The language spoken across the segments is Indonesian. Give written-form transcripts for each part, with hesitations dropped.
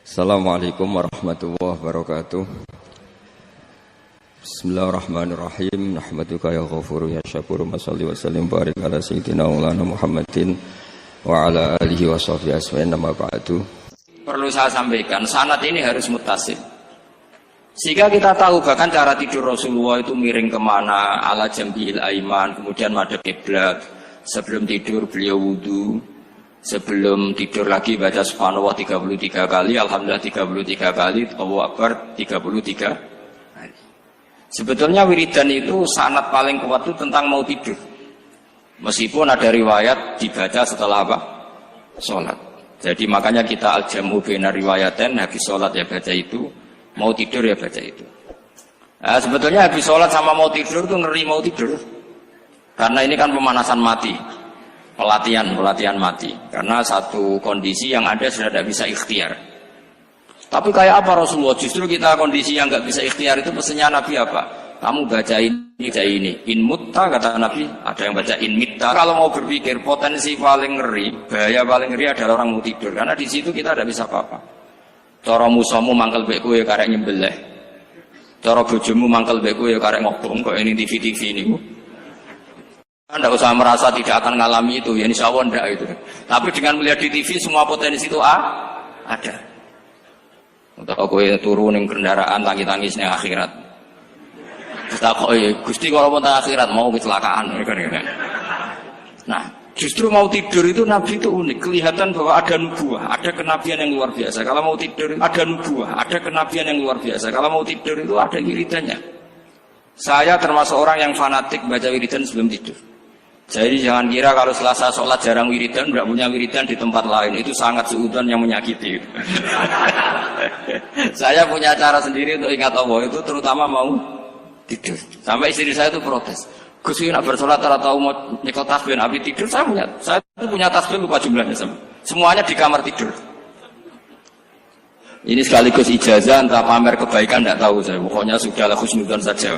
Assalamualaikum warahmatullahi wabarakatuh. Bismillahirrahmanirrahim. Nahmaduka ya ghafuru ya syakuru. Mashalli wa sallim barik ala sayyidina maulana Muhammadin wa ala alihi wa sahbihi asma'in nama ba'du. Perlu saya sampaikan, sanad ini harus muttasil. Sehingga kita tahu bahkan cara tidur Rasulullah itu miring kemana, ala jambil aiman, kemudian madhab kiblat. Sebelum tidur beliau wudu. Sebelum tidur lagi baca subhanallah 33 kali, alhamdulillah 33 kali, Allahu akbar 33 kali. Sebetulnya wiridan itu sanad paling kuat itu tentang mau tidur. Meskipun ada riwayat dibaca setelah apa? Sholat. Jadi makanya kita al-jamu baina riwayaten, habis sholat ya baca itu, mau tidur ya baca itu. Nah, sebetulnya habis sholat sama mau tidur itu ngeri mau tidur. Karena ini kan pemanasan mati. Pelatihan mati, karena satu kondisi yang ada sudah tidak bisa ikhtiar. Tapi kayak apa Rasulullah? Justru kita kondisi yang nggak bisa ikhtiar itu pesannya Nabi apa? Kamu baca ini, in mutta kata Nabi, ada yang baca in mitta. Kalau mau berpikir potensi paling ngeri, bahaya paling ngeri adalah orang mau tidur, karena di situ kita tidak bisa apa-apa. Cara musamu mangkel beku ya karek nyembelih, cara bojomu mangkel beku ya karek ngobong kok ini TV ini. Anda usah merasa tidak akan mengalami itu, ya insya Allah enggak itu. Tapi dengan melihat di TV semua potensi itu ada. Untuk aku turun yang kendaraan tangis-tangisnya akhirat. Kita kok Gusti kalau mau akhirat mau kecelakaan. Nah, justru mau tidur itu Nabi itu unik, kelihatan bahwa ada nubuah, ada kenabian yang luar biasa. Kalau mau tidur ada nubuah, ada kenabian yang luar biasa. Kalau mau tidur itu ada wiridannya. Saya termasuk orang yang fanatik baca wiridan sebelum tidur. Jadi jangan kira kalau Selasa sholat jarang wiridan, tidak punya wiridan di tempat lain, itu sangat suudzon yang menyakiti. Saya punya cara sendiri untuk ingat Allah itu, terutama mau tidur. Sampai istri saya itu protes. Gus nak bersolat tahu mau nyekel tasbih nabi tidur, saya punya tasbih lupa jumlahnya semuanya di kamar tidur. Ini sekaligus ijazah entah pamer kebaikan tidak tahu saya. Pokoknya sudahlah husnudzon saja.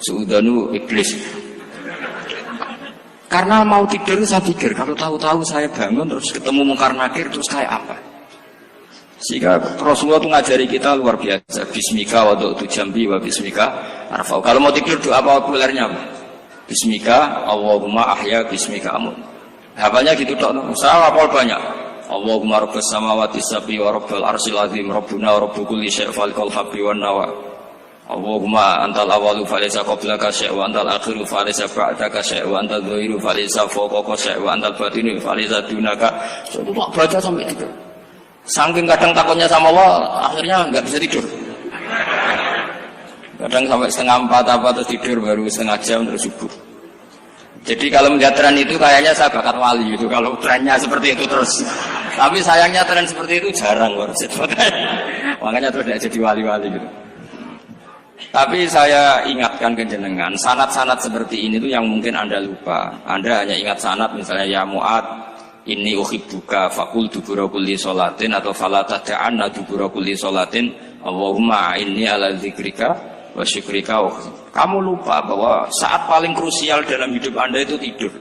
Suudzonu iblis. Karena mau tidur saya pikir kalau tahu-tahu saya bangun terus ketemu mungkar nakir terus kayak apa. Sehingga Rasulullah itu ngajari kita luar biasa. Bismika wa du'tu jambi wa bismika arfa'u. Kalau mau tidur doa apa populernya? Bismika Allahumma ahya bismika amut. Hafalnya gitu tok. Saya hafal banyak. Allahumma rabbas samawati sab'i wa rabbal arsyil azim rabbuna wa rabbu kulli syai' falikal habbi wan nawa. Allahumma antal awalu falaysa qablaka syai' wa antal akhiru falaysa ba'daka syai' wa antal dhahiru falaysa fawqaka syai' wa antal batinu falaysa dunaka. Itu tak baca sampai itu. Saking kadang takutnya sama Allah, akhirnya enggak bisa tidur. Kadang sampai 3:30 apa terus tidur baru setengah jam terus subuh. Jadi kalau melihat tren itu kayaknya saya bakat wali itu kalau trennya seperti itu terus. Tapi sayangnya tren seperti itu jarang loh. Makanya terus tidak jadi wali-wali gitu. Tapi saya ingatkan ke jenengan, sanad-sanad seperti ini tuh yang mungkin Anda lupa. Anda hanya ingat sanad misalnya ya Mu'ad, inni uhibbuka faqul dubura kulli sholatin atau fala tad'anna dubura kulli sholatin Allahumma inni ala dzikrika wa syukrika. Kamu lupa bahwa saat paling krusial dalam hidup Anda itu tidur.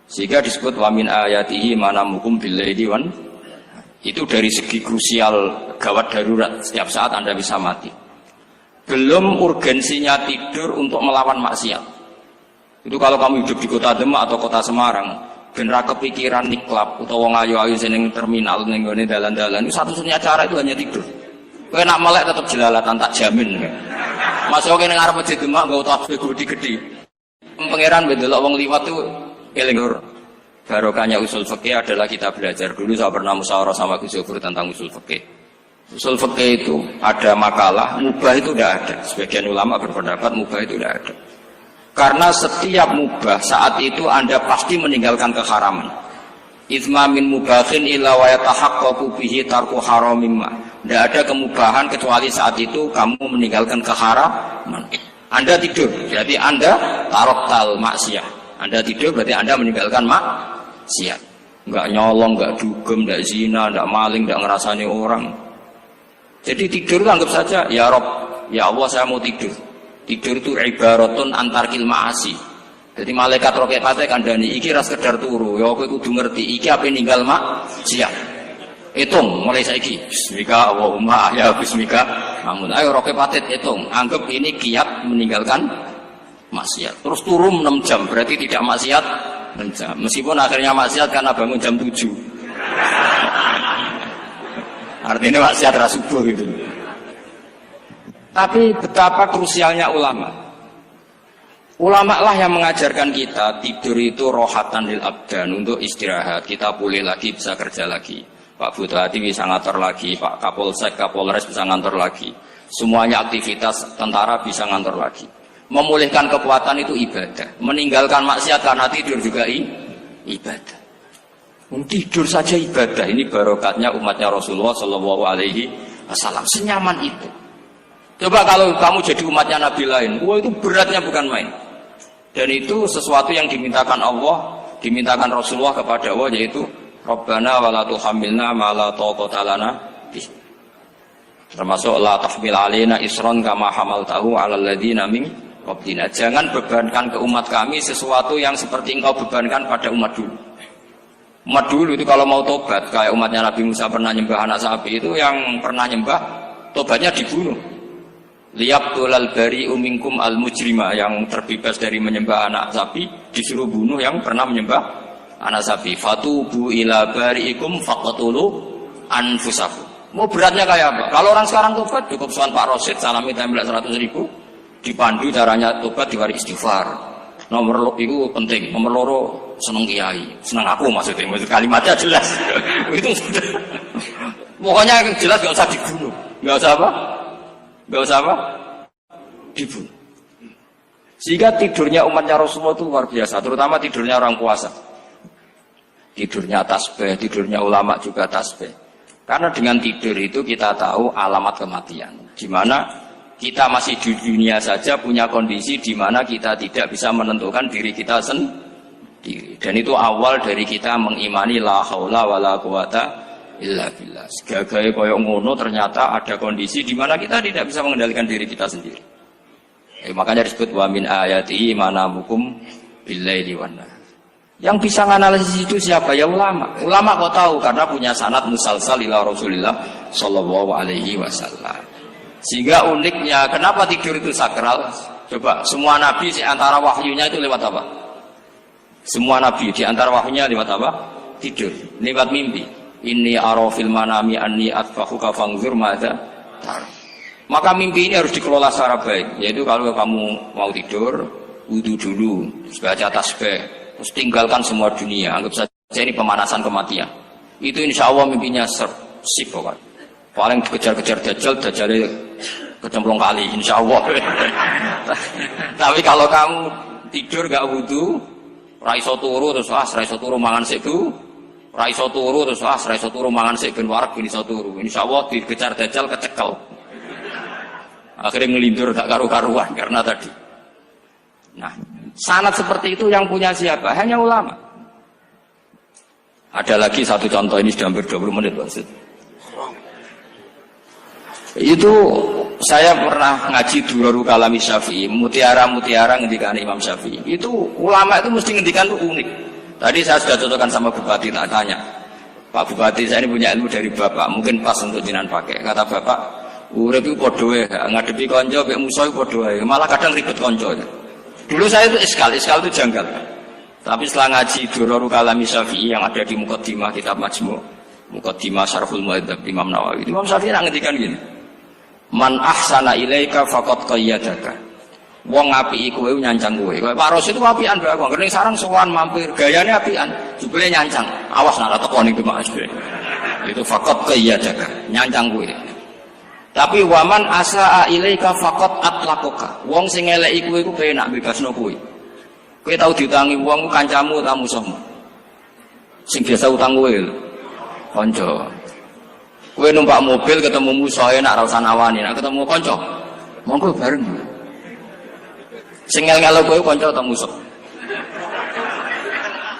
Sehingga disebut wa min ayatihi manamukum bil-laili wan. Itu dari segi krusial gawat darurat, setiap saat Anda bisa mati. Belum urgensinya tidur untuk melawan maksiat. Itu kalau kamu hidup di kota Demak atau kota Semarang, bener kepikiran niklap atau wong ayu-ayu seneng terminal ning ngene dalan-dalan, itu satu-satunya cara itu hanya tidur. Kowe nak melek tetap jelalatan tak jamin. Masuk kene ngarep masjid Demak nggo tasbih gede-gede. Pangeran bendelok wong liwat tuh eling lur. Barokahnya usul fikih adalah kita belajar dulu. Saya pernah musyawarah sama Gus Yofur tentang usul fikih. Usul fikih itu ada makalah, mubah itu tidak ada. Sebagian ulama berpendapat mubah itu tidak ada. Karena setiap mubah saat itu Anda pasti meninggalkan keharaman. Itsma min mubahin illa wa yatahaqqaqu bihi tarku haramimma. Tidak ada kemubahan kecuali saat itu kamu meninggalkan keharaman. Anda tidur, berarti Anda taroktal maksiat. Anda tidur berarti Anda meninggalkan maksiat. Enggak nyolong, enggak dugem, enggak zina, enggak maling, enggak ngerasani orang. Jadi tidur itu anggap saja, ya Rob, ya Allah saya mau tidur. Tidur itu ibaratun antarkil ma'asi. Jadi malaikat roket pate kandhani iki ra sekedar turu, ya kowe kudu ngerti iki ape ninggal maksiat. Hitung mulai saiki. Bismika Allahumma ya bismika. Namun ayo roke patit hitung. Anggap ini kiat meninggalkan maksiat. Terus turun 6 jam berarti tidak maksiat 6 jam. Meskipun akhirnya maksiat karena bangun jam 7. Artinya maksiat ra subuh gitu. Tapi betapa krusialnya ulama. Ulama lah yang mengajarkan kita tidur itu rohatan lil abdan, untuk istirahat. Kita pulih lagi, bisa kerja lagi. Pak Bupati bisa ngantor lagi, Pak Kapolsek, Kapolres bisa ngantor lagi. Semuanya aktivitas tentara bisa ngantor lagi. Memulihkan kekuatan itu ibadah. Meninggalkan maksiat karena tidur juga ibadah. Tidur saja ibadah. Ini barokatnya umatnya Rasulullah Shallallahu Alaihi Wasallam. Senyaman itu. Coba kalau kamu jadi umatnya Nabi lain, wah itu beratnya bukan main. Dan itu sesuatu yang dimintakan Allah, dimintakan Rasulullah kepada Allah, yaitu Rabbana wa la tuhammilna ma la taqata lana bih. Termasuk la tahmil alaina isran kama hamaltahu 'alal ladzina min qablina. Jangan bebankan ke umat kami sesuatu yang seperti engkau bebankan pada umat dulu. Umat dulu itu kalau mau tobat, kayak umatnya Nabi Musa pernah nyembah anak sapi, itu yang pernah nyembah tobatnya dibunuh. Liyaqtulal bari'u minkum al mujrima, yang terbebas dari menyembah anak sapi disuruh bunuh yang pernah menyembah anak sapi. Fatubu ila bari'ikum faqtulu anfusakum. Mau beratnya kayak apa? Kalau orang sekarang tobat cukup soal Pak Rosid salami template 100.000, dipandu caranya tobat diwari istighfar. Nomor itu penting. Nomor loro seneng kiai, seneng aku maksudnya. Maksud kalimatnya jelas. Itu sudah. Pokoknya jelas gak usah dibunuh. Gak usah apa? Gak usah apa? Dibunuh. Sehingga tidurnya umatnya Rasulullah itu luar biasa, terutama tidurnya orang puasa. Tidurnya tasbih, tidurnya ulama juga tasbih. Karena dengan tidur itu kita tahu alamat kematian. Di mana kita masih di dunia saja punya kondisi di mana kita tidak bisa menentukan diri kita sendiri. Dan itu awal dari kita mengimani la haula wala quwata illa billah. Segagai koyok ngono ternyata ada kondisi di mana kita tidak bisa mengendalikan diri kita sendiri. Makanya disebut wa min ayati manamukum billaili wan nahar. Yang bisa menganalisis itu siapa? Ya ulama. Ulama kok tahu karena punya sanad musalsal ila Rasulillah sallallahu alaihi wasallam. Sehingga uniknya kenapa tidur itu sakral? Coba semua nabi di antara wahyunya itu lewat apa? Semua nabi di antara wahyunya lewat apa? Tidur, lewat mimpi. Inni ara fil manami anni atfahuka fanzur madza tar. Maka mimpi ini harus dikelola secara baik. Yaitu kalau kamu mau tidur, wudu dulu, baca tasbih, terus tinggalkan semua dunia. Anggap saja ini pemanasan kematian. Itu insya Allah mimpinya sip pokoknya. Paling dikejar-kejar Dajjalnya kecemplung kali, insya Allah. Tapi kalau kamu tidur gak wudu, raiso turu terus raiso turu mangan siku, raiso turu terus raiso turu mangan sik ben warak ben iso turu. Insya Allah dikejar Dajjal kecekel. Akhirnya ngelindur gak karu-karuan karena tadi. Nah, sanad seperti itu yang punya siapa? Hanya ulama. Ada lagi satu contoh, ini sudah hampir 20 menit Pak. Itu saya pernah ngaji Durarul Kalami Syafi'i, mutiara-mutiara ngendikan Imam Syafi'i. Itu ulama itu mesti ngendikan itu unik. Tadi saya sudah cocokkan sama Bupati, tak tanya, Pak Bupati saya ini punya ilmu dari Bapak, mungkin pas untuk jenengan pakai. Kata Bapak, urip iku padha wae, ngadepi kanca mek musuh iku padha wae, malah kadang ribet kanca. Dulu saya itu iskal itu janggal. Tapi setelah ngaji Durarul Kalami Syafi'i yang ada di Muqaddimah kitab Majmu', Muqaddimah Syarhul Muhadzab Imam Nawawi, Imam Syafi'i ngendikan gini. Man ahsana ilaika faqad qayyadaka. Wong apiki kowe nyancang kowe. Kayak Pak Ros itu apian bae kok. Ning sarang sowan mampir, gayane apian, jebule nyancang. Awas nek teko ning Mas. Itu faqad qayyadaka, nyancang kowe. Tapi waman asaa ilaika faqad atlaqaka. Wong sing eleki kowe iku penak bebasno kowe. Kowe tau diutangi wong kancamu ta musuhmu? Sing biasa utang kowe lho. Kanca. Kowe numpak mobil ketemu musuh enak ra usah nawani, nek ketemu kanca monggo bareng. Sing ngel-ngelo kowe kanca atau musuh?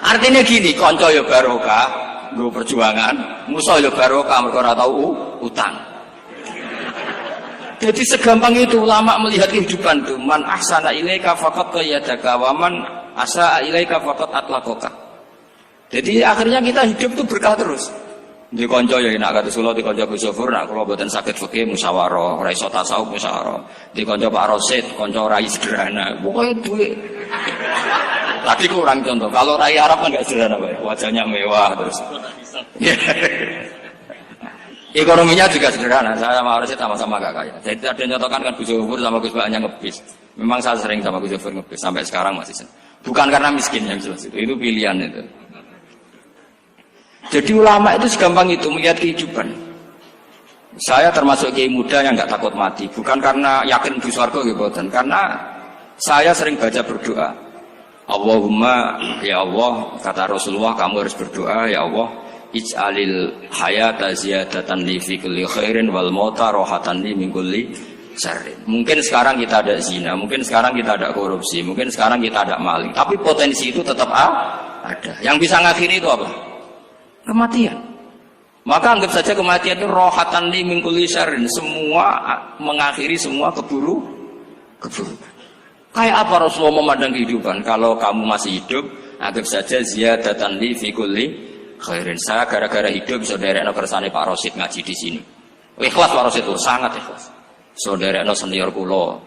Artinya gini, kanca ya barokah, nggo perjuangan, musuh ya barokah mergo ora tau utang. Jadi segampang itu ulama melihat kehidupan itu. Man ahsana ilaika faqad qayyadaka wa man asaa ilaika faqad atlaqaka. Jadi akhirnya kita hidup itu berkah terus. Di konco ya enak kata Solo di konco Gus Zofur, nak kalau buatan sakit fikih musyawarah, ora iso tasawuf musyawarah. Di konco Pak Rosid, konco rai sederhana. Pokoknya duit. Tadi kurang contoh. Kalau rai Arab kan nggak sederhana, Pak. Wajahnya mewah terus. Ekonominya juga sederhana. Saya sama Rosid sama-sama gak kaya. Jadi ada yang contohkan kan Gus Zofur sama Gus Baknya ngebis. Memang saya sering sama Gus Zofur ngebis sampai sekarang masih. Bukan karena miskin yang jelas itu pilihan itu. Jadi ulama itu segampang itu melihat kehidupan. Saya termasuk kiai muda yang nggak takut mati, bukan karena yakin di surga gitu, karena saya sering baca berdoa. Allahumma ya Allah, kata Rasulullah, kamu harus berdoa ya Allah, ij'alil hayata ziyadatan li fi kulli khairin wal mauta rohatan li min kulli syarrin. Mungkin sekarang kita ada zina, mungkin sekarang kita ada korupsi, mungkin sekarang kita ada maling, tapi potensi itu tetap ada. Yang bisa ngakhiri itu apa? Kematian. Maka anggap saja kematian itu rohatan li min kulli syarrin, semua mengakhiri semua keburukan. Kayak apa Rasulullah memandang kehidupan? Kalau kamu masih hidup, anggap saja ziyadatan li fi kulli khairin. Saya gara-gara hidup saudaranya kersane Pak Rosid ngaji di sini. Ikhlas Pak Rosid itu sangat ikhlas. Saudaranya senior kula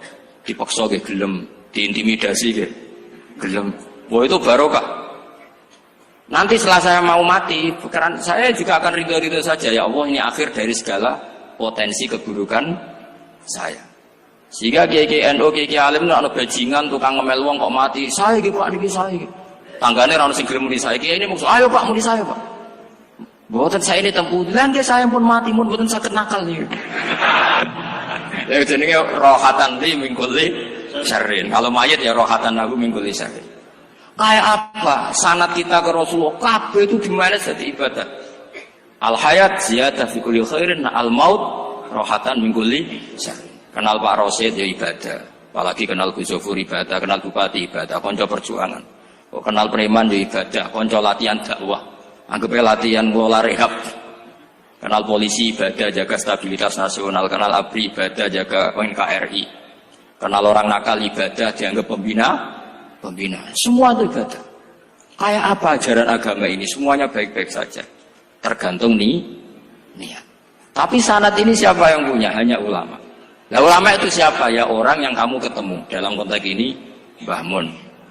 dipaksa nggih gelem, diintimidasi nggih gelem. Wah itu barokah. Nanti setelah saya mau mati, saya juga akan ridho-ridho saja. Ya Allah, ini akhir dari segala potensi keburukan saya. Sehingga kiai NU, kiai alim itu ada bajingan, tukang ngemel wong kok mati. Saya gitu Pak, niki saya gitu. Tanggane ra ono sing gelem muni saya. Kiai ini maksud, ayo Pak muni saya Pak. Mboten saya ini tempuh. Lan saya pun mati mun mboten saged nakal nih. Ya jenenge rohatan li min kulli syarrin. Kalau mayit ya rohatan lahu min kulli syarrin. Kayak apa sanad kita ke Rasulullah kabeh itu dimana jadi ibadah. Al hayat ziyadah fi kulli khairin, al maut rohatan min kulli syarrin. Kenal Pak Rosid ya ibadah, apalagi kenal Gus Zofur ibadah, kenal Bupati ibadah, konco perjuangan. Oh, kenal preman ya ibadah, konco latihan dakwah. Anggapnya latihan ngelola rehab. Kenal polisi ibadah, jaga stabilitas nasional. Kenal ABRI ibadah, jaga NKRI. Kenal orang nakal ibadah, dianggap pembina. Semua itu ibadah. Kayak apa ajaran agama ini? Semuanya baik-baik saja. Tergantung niat. Tapi sanad ini siapa yang punya? Hanya ulama. Nah ulama itu siapa? Ya orang yang kamu ketemu. Dalam konteks ini Mbah Mun.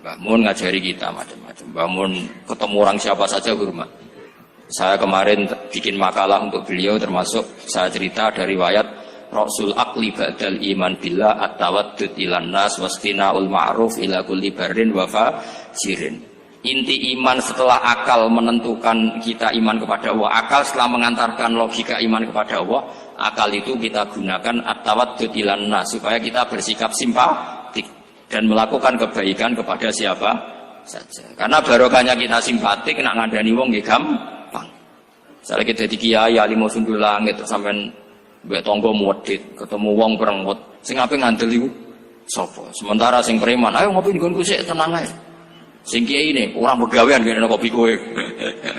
Mbah Mun ngajari kita macam-macam. Mbah Mun ketemu orang siapa saja hormat. Saya kemarin bikin makalah untuk beliau, termasuk saya cerita dari riwayat Rasul akli ba'dal iman billah at-tawaddud ilan nas wastina'ul ma'ruf ila kulli barrin wa fajirin. Inti iman setelah akal menentukan kita iman kepada Allah, akal setelah mengantarkan logika iman kepada Allah, akal itu kita gunakan at-tawaddud ilan nas supaya kita bersikap simpatik dan melakukan kebaikan kepada siapa saja. Karena barokahnya kita simpatik nak ngandani wong nggih gampang. Misalnya kita di kiai alim sundul langit sampean mbek tangga modit, ketemu wong perengut, sing ape ngandel iku sapa? Sementara sing preman, ayo ngopi nggonku sik tenang ae. Sing kiai ini orang begawean ngene kopi kowe.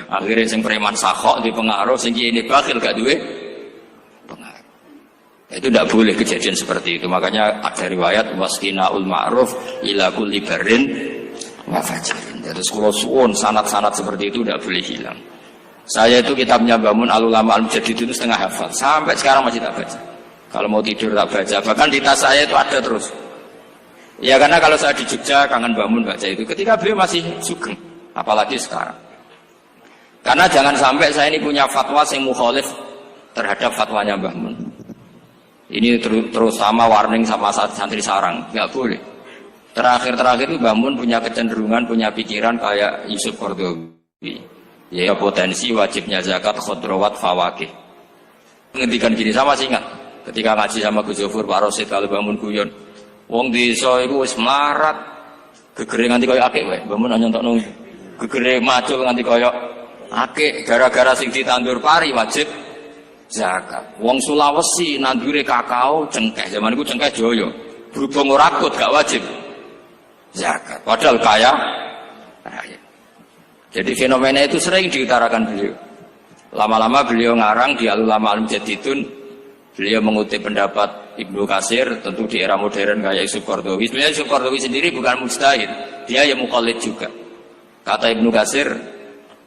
Akhirnya sing preman sakhok di pengaruh, sing kiai ini bakhil gak duwe pengaruh. Itu tidak boleh kejadian seperti itu. Makanya ada riwayat wastina'ul ma'ruf ila kulli barrin wa fajirin. Terus kula suwun sanad-sanad seperti itu tidak boleh hilang. Saya itu kitabnya Bangun Al-Ulama Al-Mujaddid itu setengah hafal. Sampai sekarang masih tak baca. Kalau mau tidur tak baca. Bahkan di tas saya itu ada terus. Ya karena kalau saya di Jogja kangen Bangun baca itu. Ketika beliau masih sugeng. Apalagi sekarang. Karena jangan sampai saya ini punya fatwa yang mukhalif terhadap fatwanya Mbah Mun. Ini terutama warning sama santri sarang. Nggak boleh. Terakhir-terakhir itu Mbah Mun punya kecenderungan, punya pikiran kayak Yusuf Qaradawi. Ya potensi wajibnya zakat khodrowat fawakih. Ngendikan gini sama sih ingat ketika ngaji sama Gus Zofur Pak Rosid kalau bangun guyon wong desa iku wis melarat gegere nganti kaya akeh wae bangun nyontokno gegere macul nganti kaya akeh gara-gara sing ditandur pari wajib zakat. Wong Sulawesi nandure kakao cengkeh zaman iku cengkeh joyo berhubung ora akut gak wajib zakat padahal kaya raya. Jadi fenomena itu sering diutarakan beliau. Lama-lama beliau ngarang di Al-Ulama Al-Mujaddidun. Beliau mengutip pendapat Ibnu Katsir, tentu di era modern kayak Yusuf Qaradawi. Sebenarnya Yusuf Qaradawi sendiri bukan mujtahid, dia yang muqallid juga. Kata Ibnu Katsir,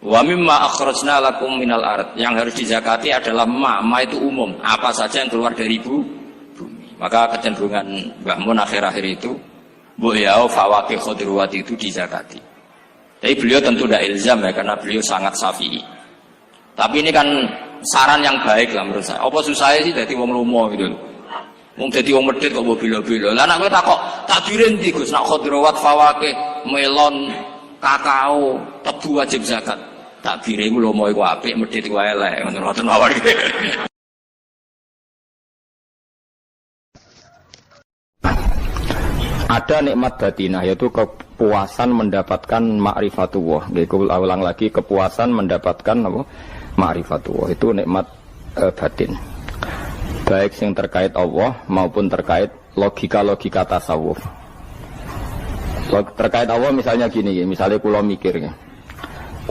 Wa mimma akhrajna lakum minal ard. Yang harus dizakati adalah ma itu umum, apa saja yang keluar dari bumi. Maka kecenderungan Mbah Mun akhir-akhir itu beliau fawaqih khudruwat itu dizakati. Tapi beliau tentu tidak ilzam ya, karena beliau sangat syafi'i. Tapi ini kan saran yang baik lah menurut saya. Apa susahnya sih jadi wong lomo gitu. Wong dadi wong medhit kok bila-bila. Lah nek kowe takok takbire ndi Gus? Nek khudrawat fawaqih, melon, kakao, tebu wajib zakat. Takbire iku lomo iku apik, medhit iku elek. Ngoten mawon. Ada nikmat batinah, yaitu kepuasan mendapatkan ma'rifatullah. Aku ulang lagi, kepuasan mendapatkan apa? Ma'rifatullah. Itu nikmat batin. Baik yang terkait Allah maupun terkait logika-logika tasawuf. Terkait Allah misalnya gini, misalnya kula mikir ya.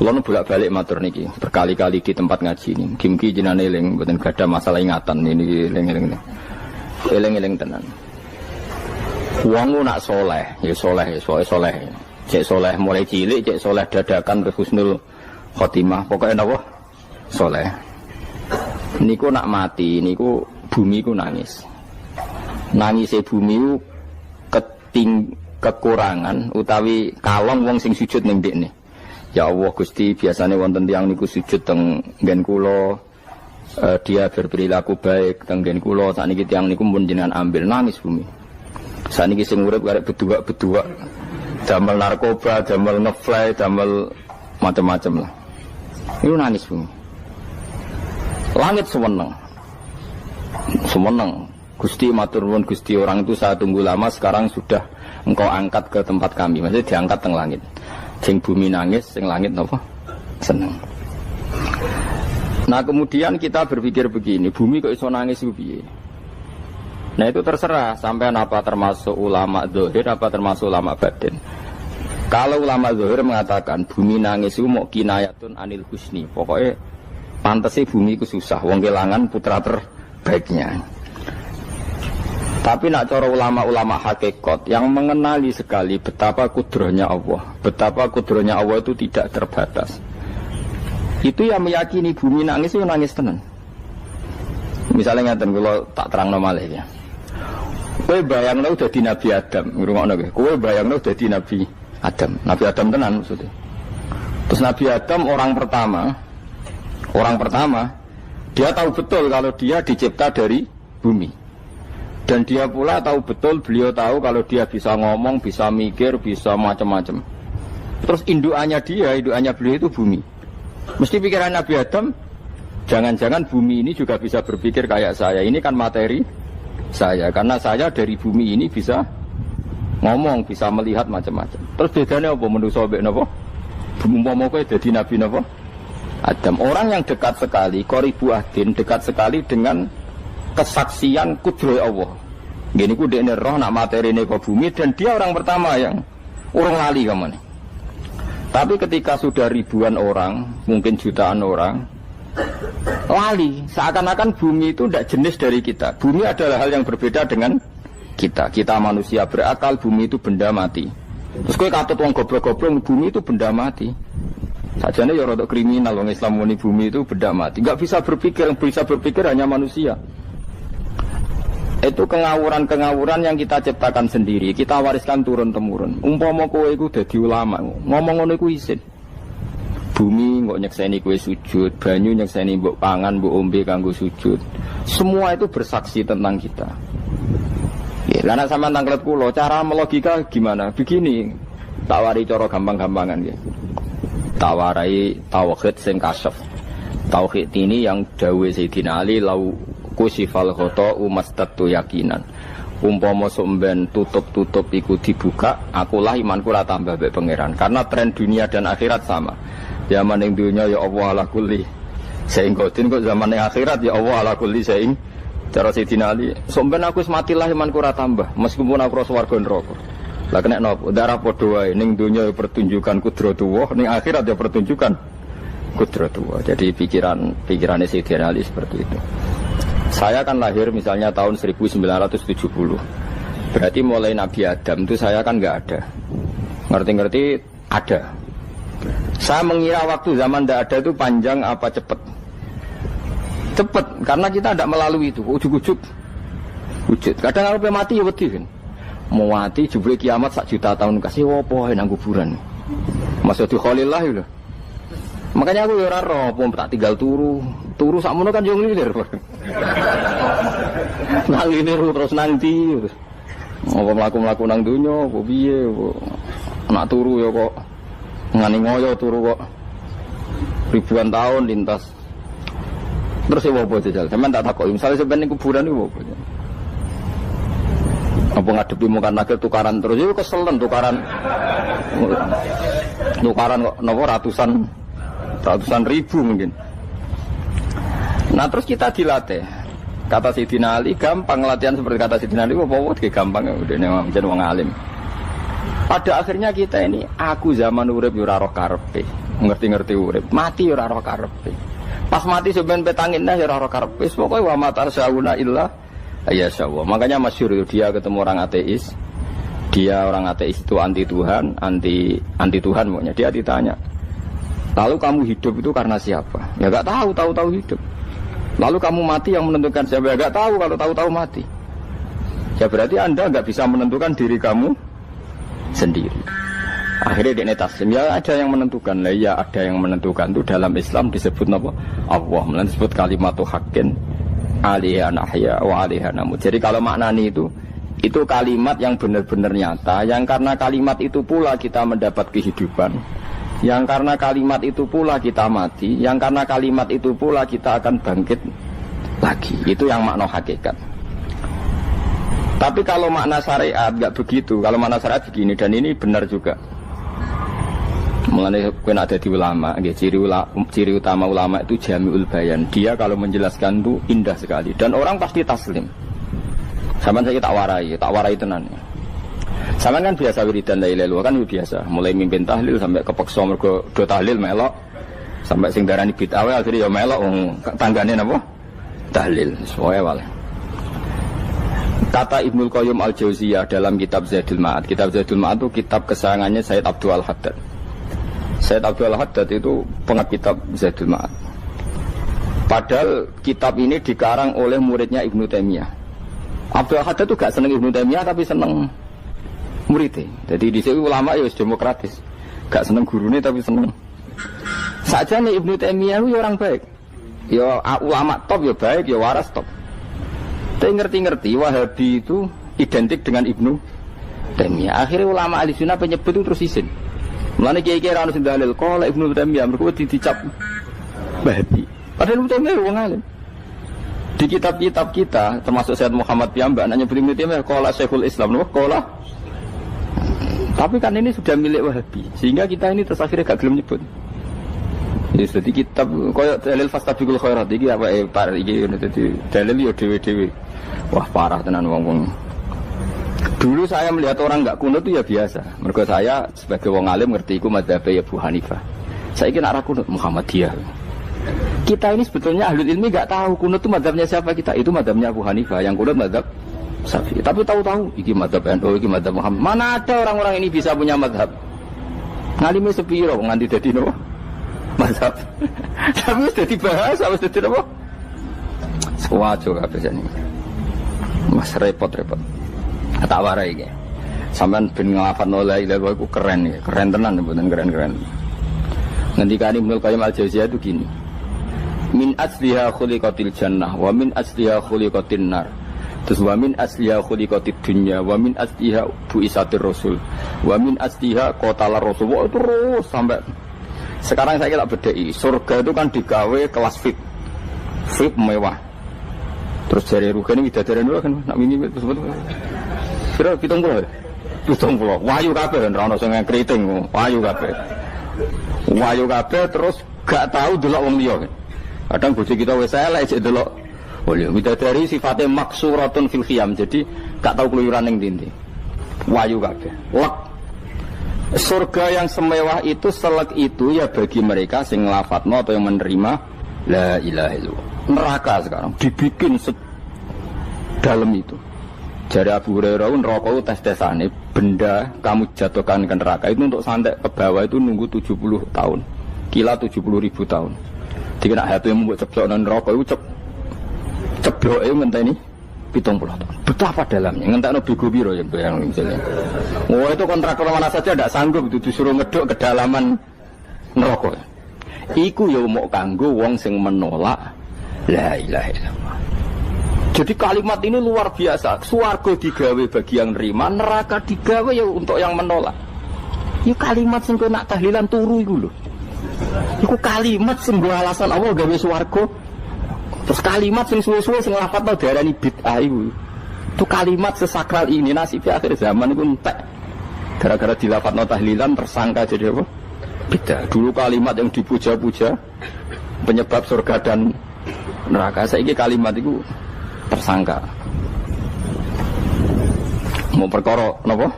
Kula nu bolak-balik matur niki, berkali-kali di tempat ngaji ini. Mugi-mugi jenengan eling, mboten gadah masalah ingatan ini eling-eling. Eling-eling tenan. Wong nak soleh, ya soleh, soleh. Cek soleh mulai cilik, cek soleh dadakan terus husnul khotimah. Pokoknya napa? Soleh. Niku nak mati, niku bumi ku nangis. Nangise bumi ku kekurangan utawi kalong wong sing sujud ning ndekne. Ya Allah Gusti, biasane wonten tiyang niku sujud teng nggen kula, dia berperilaku baik teng nggen kula, sakniki tiyang niku mun jenengan ambil, nangis bumi. Sakniki sing urip arek bedua-bedua, damel narkoba, damel ngefly, damel macam-macam lah. Itu nangis bumi. Langit semeneng. Semeneng. Gusti matur nuwun Gusti, orang itu saya tunggu lama, sekarang sudah engkau angkat ke tempat kami. Maksudnya diangkat teng langit. Sing bumi nangis, sing langit apa? Seneng. Nah kemudian kita berpikir begini, bumi kok iso nangis ku piye? Nah itu terserah, sampai apa termasuk ulama zahir, apa termasuk ulama batin. Kalau ulama zahir mengatakan bumi nangis itu mau kinayatun anil husni, pokoknya pantasnya bumi itu susah, wong kelangan putra terbaiknya. Tapi nak cara ulama-ulama hakikat yang mengenali sekali betapa kudrohnya Allah, betapa kudrohnya Allah itu tidak terbatas. Itu yang meyakini bumi nangis itu nangis tenan. Misalnya ngaten kalau tak terang normalnya ya. Kowe bayangno dadi Nabi Adam, ngrungokno kowe. Kowe bayangno dadi Nabi Adam. Nabi Adam tenan maksudnya. Terus Nabi Adam orang pertama, dia tahu betul kalau dia dicipta dari bumi. Dan dia pula tahu betul, beliau tahu kalau dia bisa ngomong, bisa mikir, bisa macam-macam. Terus indukannya beliau itu bumi. Mesti pikiran Nabi Adam, jangan-jangan bumi ini juga bisa berpikir kayak saya. Ini kan materi saya, karena saya dari bumi ini bisa ngomong, bisa melihat macam-macam. Terus bedanya apa manusia mbek napa? Umpama kowe dadi nabi napa? Adam. Orang yang dekat sekali, qoribu ahdin, dekat sekali dengan kesaksian kudroh Allah. Gini ku dekne roh nak materine ke bumi, dan dia orang pertama yang urung lali kamane. Tapi ketika sudah ribuan orang, mungkin jutaan orang, lali, seakan-akan bumi itu tidak jenis dari kita. Bumi adalah hal yang berbeda dengan kita. Kita manusia berakal, bumi itu benda mati. Terus kowe katut wong goblok-goblok, bumi itu benda mati. Sajane ya rada kriminal wong Islam muni bumi itu benda mati. Enggak bisa berpikir, yang bisa berpikir hanya manusia. Itu kengawuran-kengawuran yang kita ciptakan sendiri, kita wariskan turun-temurun. Umpama kowe iku dadi ulama, ngomong ngono iku isin. Bumi kok nyekseni kowe sujud, banyu nyekseni mbok pangan, mbok ombe kanggo sujud. Semua itu bersaksi tentang kita. Ya, lan sampean tanglet kula, cara melogika gimana? Begini, tak wari cara gampang-gampangan ya. Tak warai tauhid sing kasyaf. Tauhid ini yang dawuh Sayyidina Ali lau kusifal khoto umastatu yakinan. Umpama somben tutup-tutup iku dibuka, akulah imanku ora tambah mbek pangeran. Karena tren dunia dan akhirat sama. Zaman yang dunia ya Allah ala kulli saing kodin, kok zaman yang akhirat ya Allah ala kulli saing. Cara Sayyidina Ali, somben aku wis matilah imanku ora tambah, meskipun aku ora swarga neraka. Lah kena napa? Darah padha wae, ning dunia ya pertunjukan kudratullah, ning akhirat ya pertunjukan kudratullah. Jadi pikirannya Sayyidina Ali seperti itu. Saya kan lahir misalnya tahun 1970. Berarti mulai Nabi Adam itu saya kan enggak ada. Ngerti-ngerti ada. Saya mengira waktu zaman tidak ada itu panjang apa cepat? Cepat, karena kita tidak melalui itu. Ujuk-ujuk wujud. Kadang kalau mati ya wedi kan. Mau mati jebule kiamat 1 juta tahun kasih opo nang kuburan. Masuk di Khalillah lho. Makanya aku ya ora roh, tak tinggal turu sakmono kan yo nglilir. Nang nglilir terus nanti. Apa mlaku-mlaku nang donya, apa piye kok. Nak turu ya kok ngani ngoyo turu kok. Ribuan tahun lintas. Terus ya apa jajal? Sampeyan tak takoki, misale sampeyan ning kuburan iku apa? Apa ngadepi muka nakil tukaran terus itu keselen tukaran kok nopo ratusan ribu mungkin. Nah terus kita dilatih. Kata Sayyidina Ali gampang latihan seperti kata Sayyidina Ali apa gampang udah jadi wong alim. Pada akhirnya kita ini aku zaman urip yo ora roh karepe, ngerti-ngerti urip, mati yo ora roh karepe. Pas mati sampean petangin dah yo ora roh karepe, pokoke wa matar sauna illa ya Allah. Makanya masyhur itu dia ketemu orang ateis. Dia orang ateis itu anti Tuhan, anti Tuhan pokoknya. Dia ditanya, lalu kamu hidup itu karena siapa? Ya enggak tahu hidup. Lalu kamu mati yang menentukan siapa? Ya enggak tahu, kalau tahu mati. Ya berarti Anda enggak bisa menentukan diri kamu sendiri. Akhirnya dia taslim, ya ada yang menentukan. Lah ya ada yang menentukan itu dalam Islam disebut apa? Allah, disebut kalimatu haqqin alaiha nahya wa alaiha namut. Jadi kalau maknani itu kalimat yang benar-benar nyata, yang karena kalimat itu pula kita mendapat kehidupan, yang karena kalimat itu pula kita mati, yang karena kalimat itu pula kita akan bangkit lagi. Itu yang makna hakikat. Tapi kalau makna syariat enggak begitu. Kalau makna syariat begini, dan ini benar juga. Mulane kena ada di ulama, ciri utama ulama itu jami'ul bayan. Dia kalau menjelaskan itu indah sekali dan orang pasti taslim. Sampeyan saya tak warai tenan. Sampeyan kan biasa wiridan la ilaha illallah kan biasa, mulai mimpin tahlil sampai kepeksa mergo do tahlil melok, sampai sing darani bid'ah akhire ya melok tanggane napa? Tahlil. Soale wae. Kata Ibnul Qayyim Al-Jauziyah dalam kitab Zadul Ma'ad. Kitab Zadul Ma'ad itu kitab kesayangannya Sayyid Abdul Al-Haddad. Sayyid Abdul Al-Haddad itu pengakitab Zadul Ma'ad. Padahal kitab ini dikarang oleh muridnya Ibnu Taimiyah. Abdul Al-Haddad itu gak seneng Ibnu Taimiyah tapi seneng muridnya. Jadi di sini ulama ya demokratis. Gak seneng gurunya tapi seneng. Saja nih Ibnu Taimiyah itu orang baik. Ya ulama top ya baik, ya waras top. Tapi ngerti-ngerti Wahabi itu identik dengan Ibnu Taimiyah. Akhirnya ulama ahli sunnah penyebut itu terus isin. Mulane kiai-kiai ra ono sing dalil kala Ibnu Taimiyah mergo dicap Wahabi. Padahal Ibnu Taimiyah wong alim. Di kitab-kitab kita termasuk Sayyid Muhammad piyambak nanya Ibnu Taimiyah kala Syekhul Islam nopo kala. Tapi kan ini sudah milik Wahabi sehingga kita ini terus akhirnya gak gelem nyebut. Jadi kitab koyo dalil fastabiqul khairat iki apa iki dadi dalil yo dhewe-dhewe. Wah parah tenan wong-wong. Dulu saya melihat orang enggak kunut itu ya biasa. Mergo saya sebagai wong alim ngerti iku mazhab Abu Hanifah. Saiki nek ora kunut Muhammadiyah. Kita ini sebetulnya ahlul ilmi enggak tahu kunut itu mazhabnya siapa kita. Itu mazhabnya Abu Hanifah, yang kunut mazhab Syafi'i. Tapi tahu-tahu iki mazhab NU, iki mazhab Muhammad. Mana ada orang-orang ini bisa punya mazhab? Ngalime sepiro nganti dadi nopo? Mazhab. Tapi wis dadi bahasa, wis dadi nopo? Sewajo kabeh jane. Mas repot-repot. Tak warai iki. Sampeyan ben nglafadzno la ilaha illallah iku keren ya. Keren tenan mboten keren-keren. Ngendikane Ibnu Qayyim Al-Jauziyah itu gini. Min asliha khuliqatil jannah wa min asliha khuliqatin nar. Terus wa min asliha khuliqatid dunya wa min asliha buisatir rasul wa min asliha qatala rasul. Wah, terus sampai sekarang saya tak bedai. Surga itu kan digawe kelas VIP mewah. Terus jari rugane widadari dulu kan nak mini sebut. Kira 70. Wahyu kabeh ora ono sing kriting, wahyu kabeh. Wahyu kabeh terus gak tahu delok wong liya. Kadang bojo kita wis elek sik delok. Oh iya, widadari sifatnya maksuratun fil khiyam. Jadi gak tahu keluyuran ning ndi. Wahyu kabeh. Lek surga yang semewah itu selek itu ya bagi mereka sing nglafatno atau yang menerima la ilaha illallah. Neraka sekarang dibikin dalam itu. Jadi Abu Hurairah neraka itu tes-tesane benda kamu jatuhkan ke neraka itu untuk sampai ke bawah itu nunggu 70 tahun. kila 70.000 tahun. Dikena HP mu mbok ceblok nang neraka iku cebloke ngenteni 70 tahun. Betapa dalamnya, ngentekno bego piro ya bayang misalnya. Oh itu kontraktor mana saja tidak sanggup itu disuruh ngeduk kedalaman neraka. Iku ya mau kanggo wong sing menolak la ilaha illallah. Jadi kalimat ini luar biasa. Swarga digawe bagi yang nerima, neraka digawe ya untuk yang menolak. Ya kalimat sing nak tahlilan turu iku lho. Iku kalimat sing alasan Allah gawe swarga. Terus kalimat sing suwe-suwe sing lafadzno diarani bid'ah iku. Itu kalimat sesakral ini nasibnya akhir zaman itu entek. Gara-gara dilafadzno tahlilan tersangka jadi apa? Bid'ah. Dulu kalimat yang dipuja-puja penyebab surga dan neraka. Saiki kalimat itu tersangka. Mau perkara napa?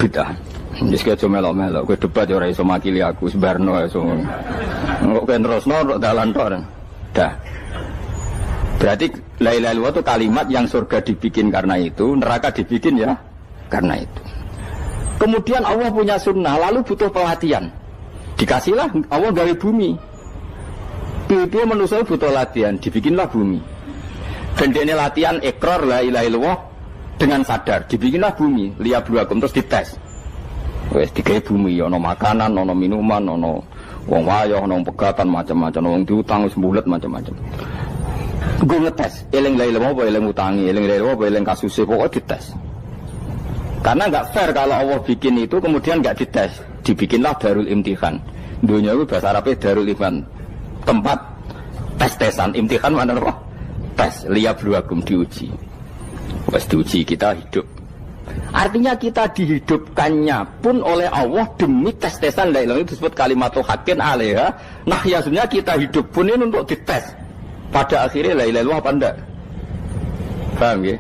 Bid'ah. Wis aja melok-melok, kowe debat ya ora iso makili aku sebarno iso. Engko kowe terusno dalan tok. Dah. Berarti la ilaha illallah itu kalimat yang surga dibikin karena itu, neraka dibikin ya karena itu. Kemudian Allah punya sunnah, lalu butuh pelatihan. Dikasihlah Allah gawe bumi. Piye manusia butuh latihan, dibikinlah bumi. Dan ini latihan ikrar la ilaha illallah dengan sadar, dibikinlah bumi, liyabluwakum terus dites. Wes digawe bumi, ono makanan, ono minuman, ono wong wayah, ono pegatan macam-macam, wong diutang wis mbulet macam-macam. Gue ngetes, eling la ilaha apa eling utangi, eling la ilaha apa eling kasuse, pokoknya dites. Karena enggak fair kalau Allah bikin itu kemudian enggak dites. Dibikinlah darul imtihan. Dunia itu bahasa Arabnya darul imtihan. Tempat tes-tesan, imtihan mana apa? Tes, liyabluwakum diuji. Wes diuji kita hidup. Artinya kita dihidupkannya pun oleh Allah demi tes-tesan la ilaha itu disebut kalimatul haqqin alaiha. Nah ya sebenarnya kita hidup pun ini untuk dites. Pada akhirnya la ilaha illallah apa enggak? Paham ya?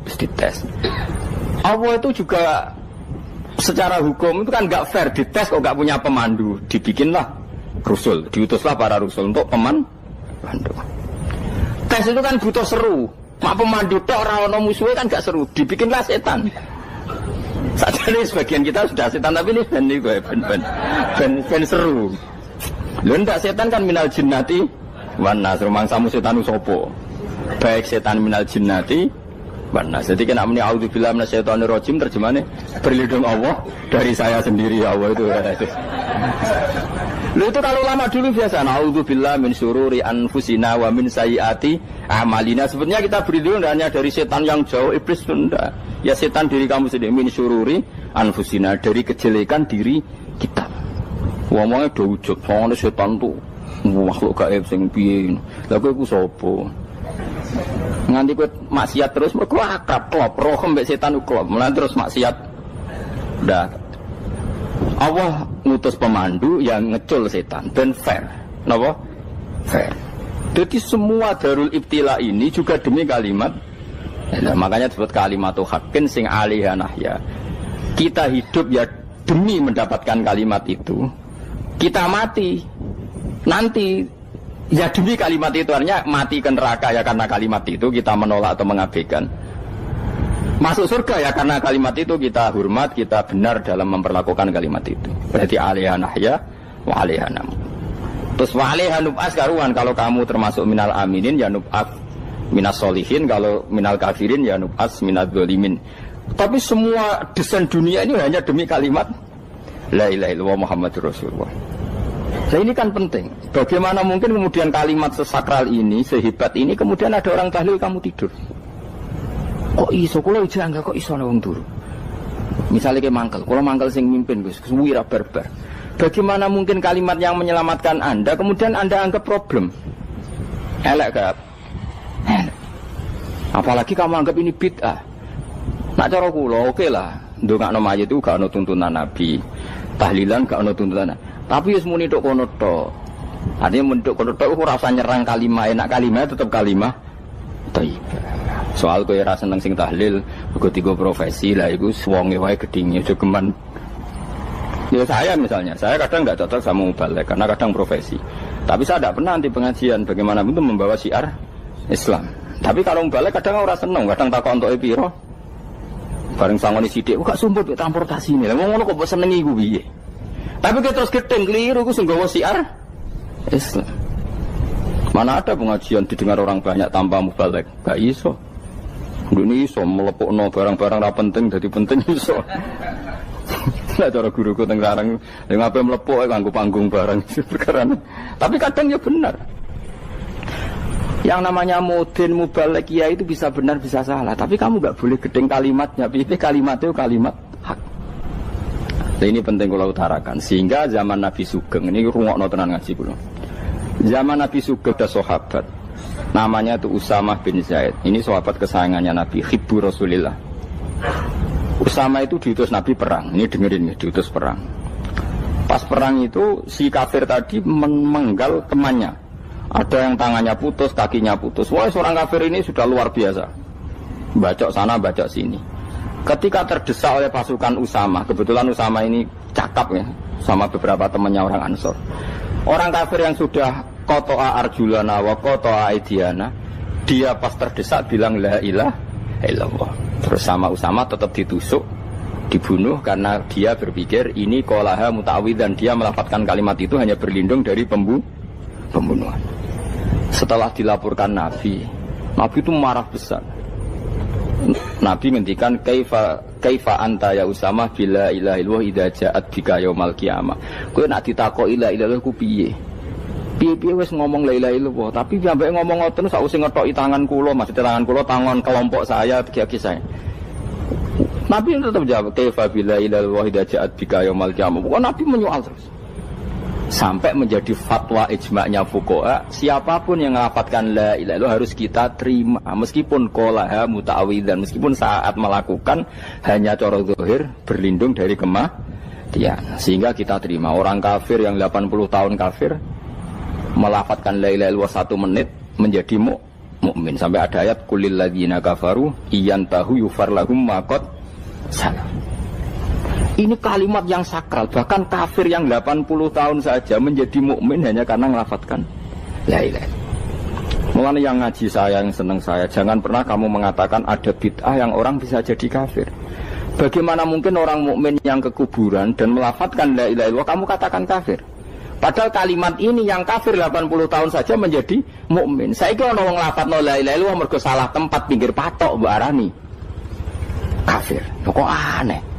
Terus dites. Allah itu juga secara hukum itu kan enggak fair, dites kok enggak punya pemandu. Dibikinlah rusul, diutuslah para rusul untuk pemandu. Tes itu kan butuh seru. Mak pemandu tok ora ono musuhe kan enggak seru, dibikinlah setan. Sakjane sebagian kita sudah setan tapi ini ben seru. Lho ndak setan kan minal jinnati wan nas, rumangsamu setan usopo. Baik setan minal jinnati wan nas. Jadi kena muni auzubillahi minasyaitonir rajim terjemahane berlindung Allah dari saya sendiri ya Allah itu kata itu. Lu itu kalau lama dulu biasa auzubillahi min syururi anfusina wa min sayyiati amalina. Sebenarnya kita berlindung hanya dari setan yang jauh, iblis enggak. Ya setan diri kamu sendiri, min syururi anfusina, dari kejelekan diri kita. Ngomongnya do wujud, soalnya setan tuh makhluk gaib sing piye. Lah kowe iku sapa? Nganti kowe maksiat terus mergo akrab klop, roh mbek setan ku klop. Mulane terus maksiat. Dah. Allah ngutus pemandu yang ngecul setan ben fair. Napa? Fair. Jadi semua darul ibtila ini juga demi kalimat. Nah, makanya disebut kalimatul haqqin sing alaiha nahya. Kita hidup ya demi mendapatkan kalimat itu. Kita mati nanti ya demi kalimat itu, artinya mati ke neraka ya karena kalimat itu kita menolak atau mengabaikan. Masuk surga ya karena kalimat itu kita hormat, kita benar dalam memperlakukan kalimat itu. Berarti alaiha nahya wa alaiha nam. Terus wa alaiha nub'as karuan, kalau kamu termasuk minal aminin ya nub'as minas solihin, kalau minal kafirin ya nub'as minaz zalimin. Tapi semua desain dunia ini hanya demi kalimat la ilaha illallah Muhammadur Rasulullah. Nah ini kan penting. Bagaimana mungkin kemudian kalimat sesakral ini, sehebat ini, kemudian ada orang tahlil kamu tidur. Kok iso? Kalau jangga kok iso wong turu. Misalnya kayak mangkel, kalau mangkel sing mimpin Gus, wira barbar. Bagaimana mungkin kalimat yang menyelamatkan Anda kemudian Anda anggap problem? Elek gak? Apalagi kamu anggap ini bid'ah. Nak cara kula oke lah. Ndongakno mayit itu gak ono tuntunan Nabi. Tahlilan gak ono tuntunan. Tapi wis muni tok kono tok. Artinya muni tok kono tok ora usah nyerang kalimah, enak kalimah tetap kalimah thayyibah. Soal kowe ora seneng sing tahlil, mergo tiga profesi lah iku wonge wae gedhinge aja geman. Ya saya misalnya, saya kadang enggak cocok sama mubalek karena kadang profesi. Tapi saya tidak pernah anti pengajian bagaimana itu membawa syiar Islam. Tapi kalau mubalek kadang ora seneng, kadang takon entuk piro. Bareng sangoni sithik, kok sumput transportasi ini. Lah ngono kok mbok senengi iku piye? Tapi kita terus gedeng keliru iku sing gawa syiar Islam. Mana ada pengajian didengar orang banyak tanpa mubaligh? Gak iso. Ini iso melepokno barang-barang ra penting dadi penting iso. Lah cara guruku teng Larang ning ape melepok kanggo panggung barang perkara. Tapi kadang ya benar. Yang namanya mudin mubaligh kiai itu bisa benar bisa salah, tapi kamu enggak boleh gedeng kalimatnya. Piye kalimat itu kalimat hak. Nah, ini penting kula utarakan sehingga zaman Nabi Sugeng ini rungokno tenan ngaji kula. Zaman Nabi Sugeng ada sahabat namanya itu Usamah bin Zaid. Ini sahabat kesayangannya Nabi, hibbu Rasulillah. Usama itu diutus Nabi perang. Ini dengerin nih, diutus perang. Pas perang itu si kafir tadi memenggal temannya. Ada yang tangannya putus, kakinya putus. Wah, seorang kafir ini sudah luar biasa. Bacok sana, bacok sini. Ketika terdesak oleh pasukan Usama, kebetulan Usama ini cakap ya, sama beberapa temannya orang Ansor. Orang kafir yang sudah qata'a arjulana wa qata'a aidiana, dia pas terdesak bilang la ilaha illallah. Terus sama Usama tetap ditusuk, dibunuh karena dia berpikir ini qolaha muta'awwidzan, dia melafadzkan kalimat itu hanya berlindung dari pembunuhan. Setelah dilaporkan Nabi itu marah besar. Nabi ngendikan kaifa anta ya Usama bila ilaha illallah idza ja'at bika yaumil qiyamah. Kowe nek ditakoki la ilaha illallah ku piye? Piye-piye wis ngomong la ilaha illallah, tapi sampai ngomong ngoten sakwise ngethoki tangan kula, maksudnya tangan kula tangan kelompok saya, kiai saya. Nabi tetap jawab kaifa bila ilaha illallah idza ja'at bika yaumil qiyamah. Pokoknya Nabi menyoal terus. Sampai menjadi fatwa ijma'nya fuqaha, siapapun yang melafadzkan la ilaha illallah harus kita terima meskipun qolaha muta'awwidzan, meskipun saat melakukan hanya cara zahir berlindung dari kematian, sehingga kita terima. Orang kafir yang 80 tahun kafir melafadzkan la ilaha illallah 1 menit menjadi mukmin. Sampai ada ayat qulil ladzina kafaru iyantahu yufar lahum ma qad salam. Ini kalimat yang sakral, bahkan kafir yang 80 tahun saja menjadi mukmin hanya karena melafadzkan la ilaha. Mulane yang ngaji saya, yang senang saya, jangan pernah kamu mengatakan ada bid'ah yang orang bisa jadi kafir. Bagaimana mungkin orang mukmin yang ke kuburan dan melafadzkan la ilaha illallah kamu katakan kafir? Padahal kalimat ini yang kafir 80 tahun saja menjadi mukmin. Saiki ana wong nglafadzno la ilaha illallah mergo salah tempat pinggir patok mbok arani kafir. Kok aneh.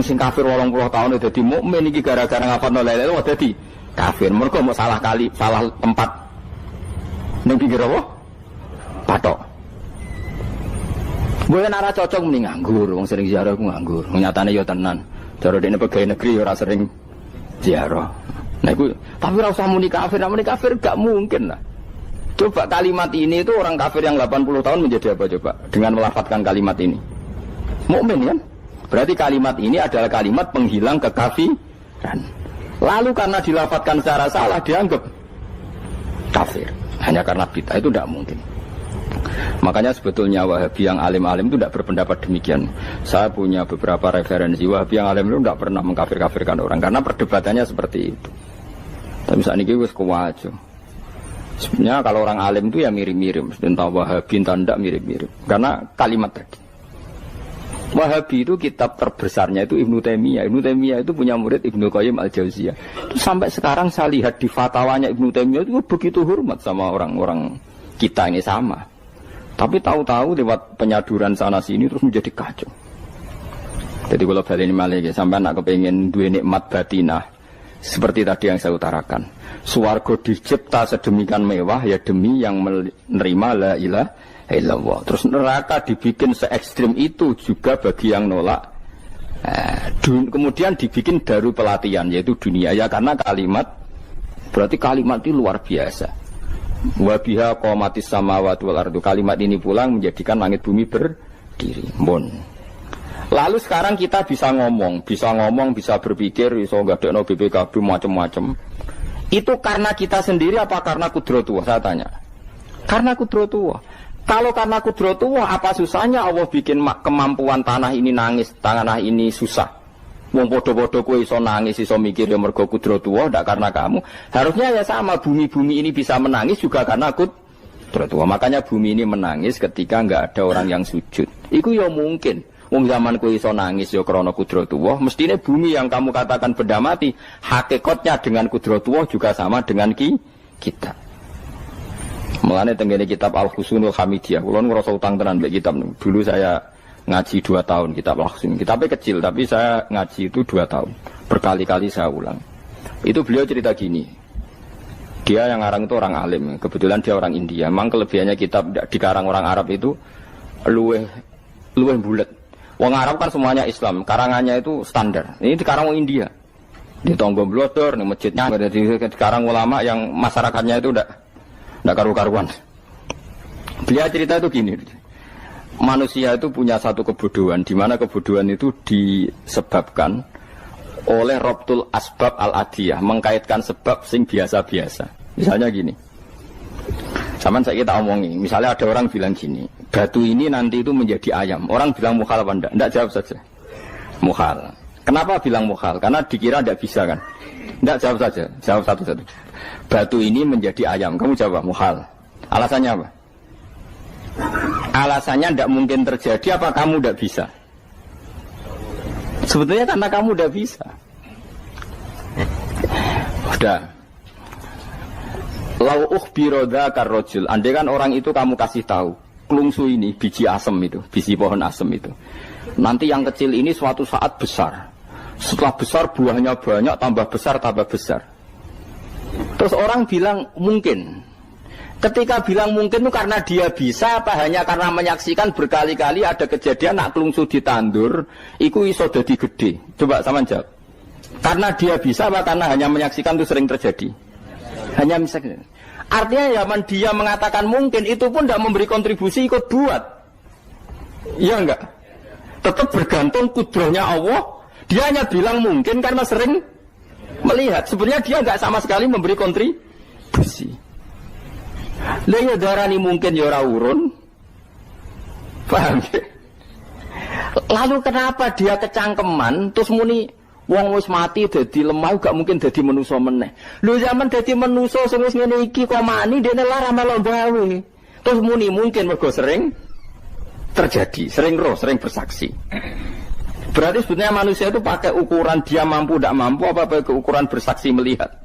Sing kafir 80 tahun dadi mukmin iki gara-gara ngafalno la ilaha illallah dadi kafir. Mergo mau salah tempat ning pinggir apa? Patok. Mboten ora cocok muni nganggur, wong sering ziarah ku nganggur. Nyatane ya tenan. Cara dene pegawai negeri ora sering ziarah. Nah iku tapi ora usah muni kafir gak mungkin lah. Coba kalimat ini itu orang kafir yang 80 tahun menjadi apa coba dengan melafadzkan kalimat ini? Mukmin kan? Berarti kalimat ini adalah kalimat penghilang kekafiran. Lalu karena dilafadzkan secara salah dianggap kafir. Hanya karena bid'ah itu tidak mungkin. Makanya sebetulnya Wahabi yang alim-alim itu tidak berpendapat demikian. Saya punya beberapa referensi Wahabi yang alim itu tidak pernah mengkafir-kafirkan orang karena perdebatannya seperti itu. Tapi saat ini wis kuwajo. Sebenarnya kalau orang alim itu ya mirip-mirip. Entah Wahabi entah tidak mirip-mirip. Karena kalimat tadi. Wahabi itu kitab terbesarnya itu Ibnu Taimiyah. Ibnu Taimiyah itu punya murid Ibnu Qayyim Al-Jauziyah. Itu sampai sekarang saya lihat di fatwanya Ibnu Taimiyah itu begitu hormat sama orang-orang kita ini sama. Tapi tahu-tahu lewat penyaduran sana sini terus menjadi kacau. Jadi kalau balik ini malah sampai nak kepengen dua nikmat batinah seperti tadi yang saya utarakan. Swarga dicipta sedemikian mewah ya demi yang menerima la ilaha illallah. Terus neraka dibikin se ekstrim itu juga bagi yang nolak. Kemudian dibikin daru pelatihan yaitu dunia ya karena kalimat berarti kalimat itu luar biasa. Wa biha qamatis samawati wal ardu. Kalimat ini pulang menjadikan langit bumi berdiri. Lalu sekarang kita bisa ngomong, bisa berpikir, bisa ngadekno BPKB macam-macam. Itu karena kita sendiri apa karena kudratullah? Saya tanya. Karena kudratullah. Kalau karena kudratullah, apa susahnya Allah bikin kemampuan tanah ini nangis, tanah ini susah. Wong podo-podo kowe iso nangis, iso mikir ya mergo kudratullah, ndak karena kamu. Harusnya ya sama, bumi-bumi ini bisa menangis juga karena kudratullah. Makanya bumi ini menangis ketika enggak ada orang yang sujud. Iku ya mungkin. Wong zaman kowe iso nangis ya krana kudratullah, mestine bumi yang kamu katakan benda mati, hakikatnya dengan kudratullah juga sama dengan kita. Mulane tenggene kitab Al-Husunul Hamidiyah, kula ngrasa utang tenan mbek kitab niku. Dulu saya ngaji 2 tahun kitab Al-Husun. Kitabnya kecil tapi saya ngaji itu 2 tahun. Berkali-kali saya ulang. Itu beliau cerita gini. Dia yang ngarang itu orang alim, kebetulan dia orang India. Memang kelebihannya kitab dikarang orang Arab itu luweh bulet. Wong Arab kan semuanya Islam, karangannya itu standar. Ini dikarang orang India. Di Tonggo Blodor, di masjidnya, dikarang ulama yang masyarakatnya itu udah karu-karuan. Beliau cerita itu gini, manusia itu punya satu kebodohan, di mana kebodohan itu disebabkan oleh Robtul Asbab Al-Adiyah, mengkaitkan sebab sing biasa-biasa. Misalnya gini, zaman saya kita omongi, misalnya ada orang bilang gini, batu ini nanti itu menjadi ayam. Orang bilang mukhal apa enggak? Enggak, jawab saja. Mukhal. Kenapa bilang mukhal? Karena dikira enggak bisa kan? Enggak, jawab saja. Jawab satu-satu. Batu ini menjadi ayam. Kamu jawab mukhal. Alasannya apa? Alasannya enggak mungkin terjadi, apa kamu enggak bisa? Sebetulnya karena kamu udah bisa. Udah. Lau ukhbiro dzakar rajul. Andai kan orang itu kamu kasih tahu, klungsu ini biji asem itu, biji pohon asem itu. Nanti yang kecil ini suatu saat besar. Setelah besar buahnya banyak, tambah besar, tambah besar. Terus orang bilang mungkin. Ketika bilang mungkin itu karena dia bisa, apa hanya karena menyaksikan berkali-kali ada kejadian nak klungsu ditandur, iku iso dadi gede. Coba sama jawab. Karena dia bisa, apa karena hanya menyaksikan itu sering terjadi? Hanya misalnya. Artinya zaman dia mengatakan mungkin, itu pun tidak memberi kontribusi ikut buat. Iya enggak? Tetap bergantung kudrahnya Allah. Dia hanya bilang mungkin karena sering melihat. Sebenarnya dia enggak sama sekali memberi kontribusi. Lah ya darani mungkin ya ora urun. Paham ya? Lalu kenapa dia kecangkeman terus muni wong wis mati dadi lemah gak mungkin dadi manusa meneh. Lho zaman dadi manusa sing wis ngene iki kok mani dene lara melo gawe. Terus muni mungkin mergo sering terjadi, sering bersaksi. Berarti sebetulnya manusia itu pakai ukuran dia mampu tidak mampu apa pakai ukuran bersaksi melihat.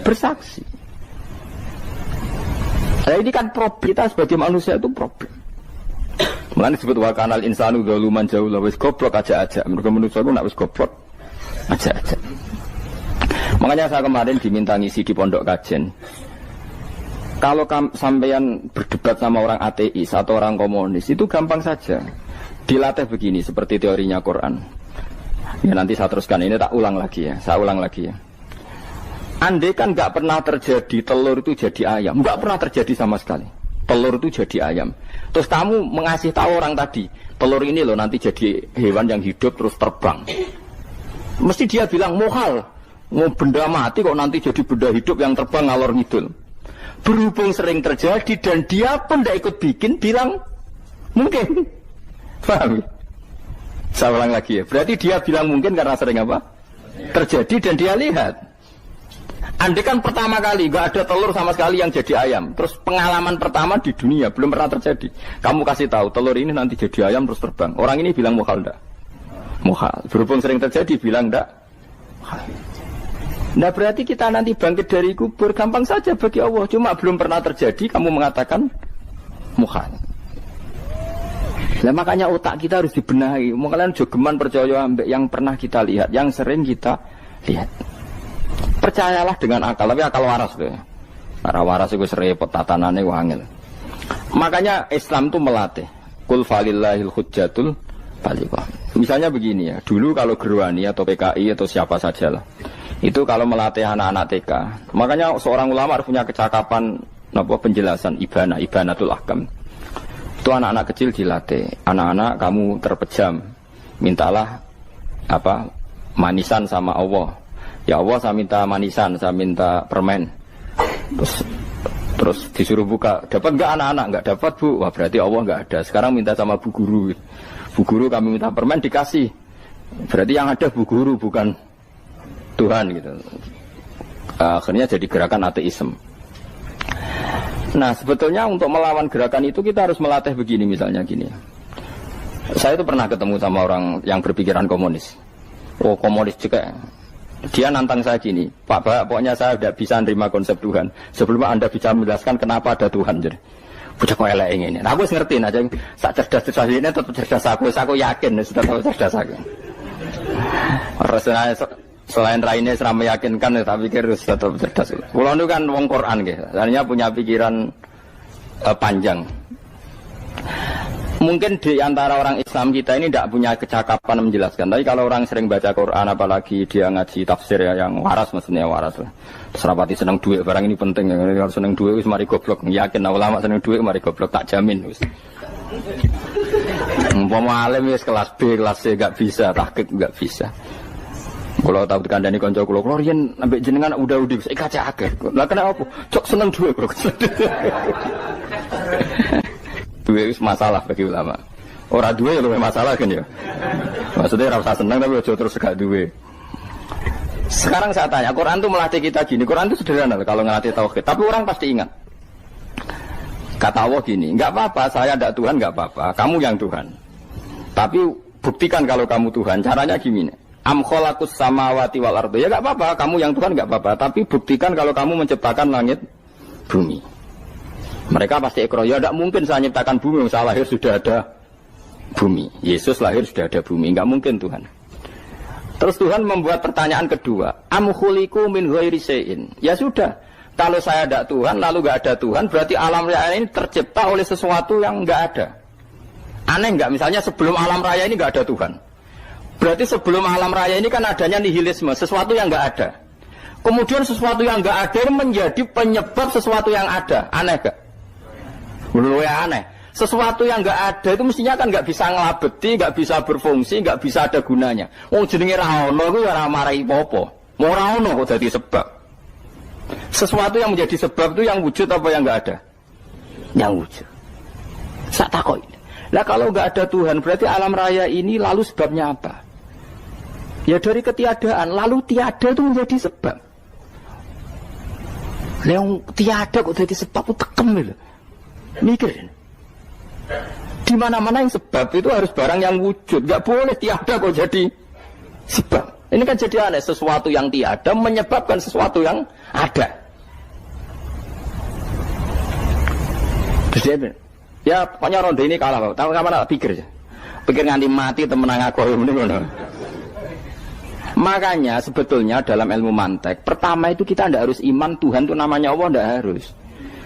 Bersaksi. Nah ini kan problem, kita sebagai manusia itu problem. Mulane disebut wa kanal insanu zaluman jahula, wis goblok aja-aja. Mergo manusia itu nak wis goblok aja-aja. Makanya saya kemarin diminta ngisi di pondok kajen. Kalau sampeyan berdebat sama orang ateis atau orang komunis itu gampang saja. Dilatih begini seperti teorinya Quran. Ya nanti saya teruskan, ini tak ulang lagi ya. Saya ulang lagi ya. Andai kan nggak pernah terjadi telur itu jadi ayam, nggak pernah terjadi sama sekali. Telur itu jadi ayam. Terus kamu mengasih tahu orang tadi, telur ini loh nanti jadi hewan yang hidup terus terbang. Mesti dia bilang mukhal, mau benda mati kok nanti jadi benda hidup yang terbang ngalor ngidul. Berhubung sering terjadi dan dia pun tidak ikut bikin, bilang mungkin. Paham? Saya ulang lagi ya. Berarti dia bilang mungkin karena sering apa? Terjadi dan dia lihat. Andai kan pertama kali gak ada telur sama sekali yang jadi ayam, terus pengalaman pertama di dunia belum pernah terjadi. Kamu kasih tahu telur ini nanti jadi ayam terus terbang. Orang ini bilang mukhal enggak? Mukhal. Berhubung sering terjadi bilang enggak? Nah berarti kita nanti bangkit dari kubur gampang saja bagi Allah. Cuma belum pernah terjadi kamu mengatakan mukhal. Nah makanya otak kita harus dibenahi. Kalian jogeman percaya ambek yang pernah kita lihat, yang sering kita lihat. Percayalah dengan akal, tapi akal waras tuh. Para waras itu serempet tatanannya wangil. Makanya Islam itu melatih. Qul falillahil hujjatul balighah. Misalnya begini ya, dulu kalau Gerwani atau PKI atau siapa sajalah, itu kalau melatih anak-anak TK, makanya seorang ulama harus punya kecakapan penjelasan ibanatul ahkam. Itu anak-anak kecil dilatih. Anak-anak kamu terpejam, mintalah manisan sama Allah. Ya Allah saya minta manisan, saya minta permen. Terus disuruh buka, dapat enggak anak-anak? Enggak dapat bu, wah berarti Allah enggak ada. Sekarang minta sama bu guru. Bu guru kami minta permen dikasih. Berarti yang ada bu guru bukan Tuhan gitu. Akhirnya jadi gerakan ateisme. Nah sebetulnya untuk melawan gerakan itu kita harus melatih begini misalnya gini. Saya itu pernah ketemu sama orang yang berpikiran komunis. Oh komunis juga. Dia nantang saya gini, Pak, pokoknya saya tidak bisa nerima konsep Tuhan sebelum Anda bisa menjelaskan kenapa ada Tuhan. Jadi, bocah kok elek ini. Nah, aku ngerti aja, sak cerdas ini tetap cerdas aku yakin, sudah tahu cerdas aku. Rasanya selain lainnya selama meyakinkan, tapi pikir tetap cerdas. Kulo itu kan wong Quran gitu, artinya punya pikiran panjang. Mungkin di antara orang Islam kita ini tidak punya kecakapan menjelaskan. Tapi kalau orang sering baca Quran, apalagi dia ngaji tafsir ya, yang waras, maksudnya waras lah. Serapati seneng duit, barang ini penting. Kalau seneng duit, mari goblok. Yakin ulama seneng duit, mari goblok, tak jamin. Umpama alim ya kelas B, kelas C gak bisa, tahqiq gak bisa. Kalau tahu dikandani konco kulo riyen ambek jenengan udah saya kaca akhir. Lah kenapa apa? Cok seneng duit kok. Duit itu masalah bagi ulama. Orang duit lebih masalah kan ya. Maksudnya rasa senang tapi ojo terus gak duit. Sekarang saya tanya, Quran itu melatih kita gini. Quran itu sederhana kalau ngelatih tauhid. Tapi orang pasti ingat. Kata Allah gini, nggak apa-apa, saya ada Tuhan nggak apa-apa. Kamu yang Tuhan. Tapi buktikan kalau kamu Tuhan. Caranya gini. Am khalaqus samawati wal ardi. Ya nggak apa-apa, kamu yang Tuhan nggak apa-apa. Tapi buktikan kalau kamu menciptakan langit, bumi. Mereka pasti ikrar, ya tidak mungkin saya menciptakan bumi, saya lahir sudah ada bumi. Yesus lahir sudah ada bumi, nggak mungkin Tuhan. Terus Tuhan membuat pertanyaan kedua, am khuliqu min ghairi syai'in. Ya sudah, kalau saya ada Tuhan, lalu nggak ada Tuhan, berarti alam raya ini tercipta oleh sesuatu yang nggak ada. Aneh nggak? Misalnya sebelum alam raya ini nggak ada Tuhan. Berarti sebelum alam raya ini kan adanya nihilisme, sesuatu yang nggak ada. Kemudian sesuatu yang nggak ada menjadi penyebab sesuatu yang ada. Aneh nggak? Menurut ya aneh. Sesuatu yang nggak ada itu mestinya kan nggak bisa ngelabeti, nggak bisa berfungsi, nggak bisa ada gunanya. Wong jenenge ra ono iku ya ora marai apa-apa. Mau ra ono kok dadi sebab. Sesuatu yang menjadi sebab itu yang wujud apa yang nggak ada? Yang wujud. Sak takoki. Lah kalau nggak ada Tuhan berarti alam raya ini lalu sebabnya apa? Ya dari ketiadaan, lalu tiada itu menjadi sebab. Yang tiada kok jadi sebab itu tekem gitu. Mikir. Di mana-mana yang sebab itu harus barang yang wujud. Gak boleh tiada kok jadi sebab. Ini kan jadi aneh. Sesuatu yang tiada menyebabkan sesuatu yang ada. Terus ya pokoknya ronde ini kalah. Tahu kapan tak pikir aja. Pikir nganti mati temenang aku ini. Makanya sebetulnya dalam ilmu mantek, pertama itu kita tidak harus iman Tuhan itu namanya Allah, tidak harus.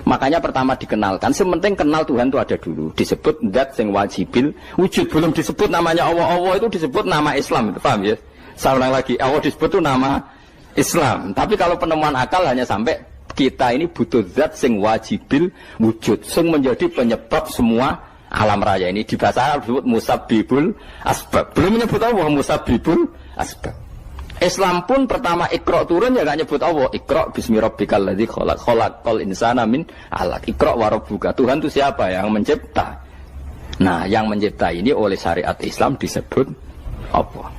Makanya pertama dikenalkan, sementing kenal Tuhan itu ada dulu. Disebut zat sing wajibil wujud, belum disebut namanya Allah. Allah itu disebut nama Islam, itu paham ya? Saya ulang lagi, Allah disebut itu nama Islam. Tapi kalau penemuan akal hanya sampai kita ini butuh zat sing wajibil wujud, sing menjadi penyebab semua alam raya ini. Di bahasa Arab disebut musabbibul asbab. Belum menyebut Allah musabbibul asbab. Islam pun pertama Iqra turun ya gak nyebut Allah. Iqra bismi rabbikal ladzi khalaq, khalaqal insana min 'alaq. Iqra wa rabbuka. Tuhan itu siapa? Yang mencipta. Nah, yang mencipta ini oleh syariat Islam disebut Allah.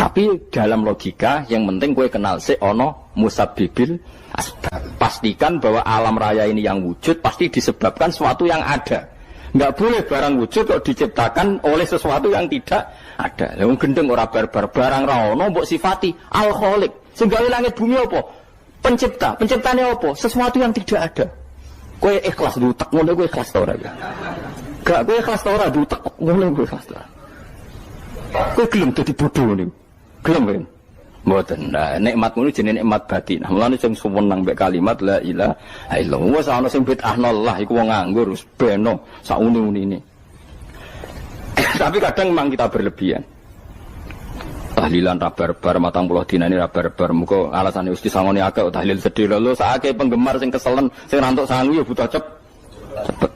Tapi dalam logika yang penting kowe kenal sik ana musabbibil asbab. Pastikan bahwa alam raya ini yang wujud pasti disebabkan sesuatu yang ada. Enggak boleh barang wujud kok diciptakan oleh sesuatu yang tidak ada. Wong gendeng ora barbar, barang ra ono mbok sifati al-khaliq. Sing gawe langit bumi apa? Pencipta. Penciptane apa? Sesuatu yang tidak ada. Kowe ikhlas dutek ngono kowe ikhlas ta ora ya? Gak kowe ikhlas ta ora dutek ngono kowe ikhlas ta. Kowe gelem dadi bodho niku. Gelem kowe. Mboten. Nah, nikmat ngono jenenge nikmat batin. Mulane sing suwenang mbek kalimat la ilaha illallah. Wes ana sing bid'ahnallah iku wong nganggur wis beno sak uni-unine. Tapi kadang memang kita berlebihan. Tahlilan ra barbar 40 dina ini ra barbar. Muga alasane wis disangoni akeh tahlil sedih lho sakake penggemar sing keselen sing rantuk sangu ya butuh cepet.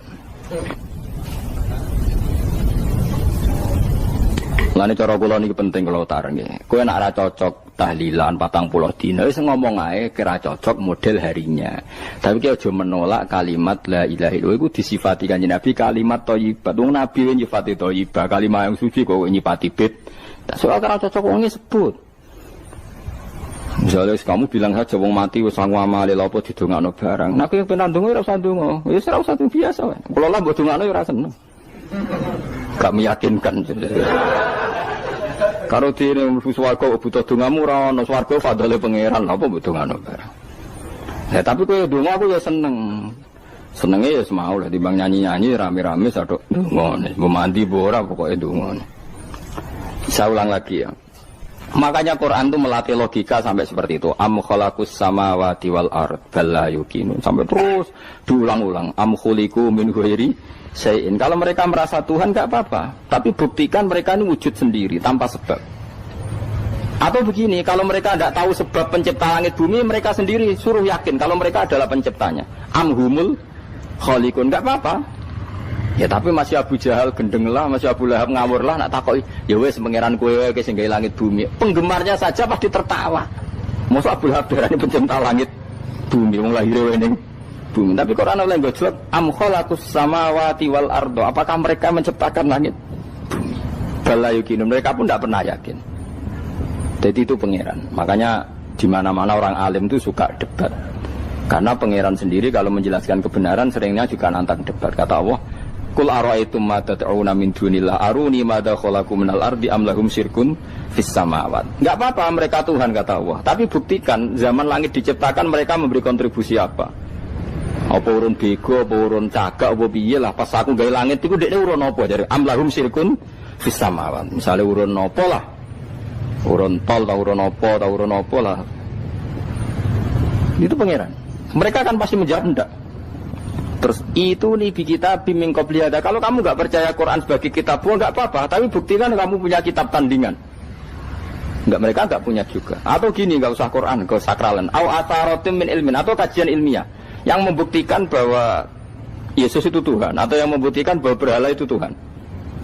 Lane cara kula niki penting kula utar nggih. Kowe nek ora cocok tahlilan 40 dina wis ngomong ae kira cocok model harinya. Tapi ki aja menolak kalimat la ilaha illallah iku disifati Kanjeng Nabi kalimat thayyibah. Wong Nabi nyifati thayyibah, kalimat yang suci kok nyifati bid. Tak soal kira cocok wong sebut. Misalnya kamu bilang saja wong mati wis sangu amale lha apa didongakno barang. Nek kowe pengen ndonga ora usah ndonga. Wis ora usah biasa wae. Kula lah mbok dongakno ora seneng. Gak meyakinkan. Karo dene mlebu swarga butuh dongamu ora ono swarga fadhole pangeran apa mbok dongano barang. Ya tapi kowe donga aku ya seneng. Senenge ya semau lah timbang nyanyi-nyanyi rame-rame sadok ngene. Mbok mandi mbok ora pokoke donga. Saya ulang lagi ya. Makanya Quran itu melatih logika sampai seperti itu. Am khalaqus samawati wal ard bal la yuqinun. Sampai terus diulang-ulang. Am khuliqu min ghairi syai'in. Kalau mereka merasa Tuhan enggak apa-apa, tapi buktikan mereka ini wujud sendiri tanpa sebab. Atau begini, kalau mereka tidak tahu sebab pencipta langit bumi, mereka sendiri suruh yakin kalau mereka adalah penciptanya. Am humul khaliqun, enggak apa-apa. Ya tapi masih Abu Jahal gendeng lah, masih Abu Lahab ngawur lah, nak takoki, ya wes pangeran kowe wae sing gawe langit bumi. Penggemarnya saja pasti tertawa. Mosok Abu Lahab darani pencipta langit bumi, wong lahir ning bumi. Tapi Quran oleh gojlok, am khalaqus samawati wal ardo. Apakah mereka menciptakan langit bumi? Bala yuqinun, mereka pun tidak pernah yakin. Jadi itu pangeran. Makanya di mana-mana orang alim itu suka debat. Karena pangeran sendiri kalau menjelaskan kebenaran seringnya juga nantang debat. Kata Allah, Qul ara'aytum ma tad'una min dunillah aruni madza khalaqu minal ardi am lahum syirkun fis samawat. Enggak apa-apa mereka Tuhan kata Allah, tapi buktikan zaman langit diciptakan mereka memberi kontribusi apa? Apa urun bego, apa urun cagak, apa piye lah pas aku gawe langit iku dekne urun apa jare am lahum syirkun fis samawat. Misale urun apa lah? Urun tol ta urun apa lah. Itu pangeran. Mereka kan pasti menjawab enggak. Terus itu nih di kitab biming qobliyada. Kalau kamu nggak percaya Quran sebagai kitab, nggak apa-apa. Tapi buktikan kamu punya kitab tandingan. Mereka nggak punya juga. Atau gini, nggak usah Quran, nggak usah sakralan. Au atharotim min ilmin, atau kajian ilmiah yang membuktikan bahwa Yesus itu Tuhan, atau yang membuktikan bahwa berhala itu Tuhan.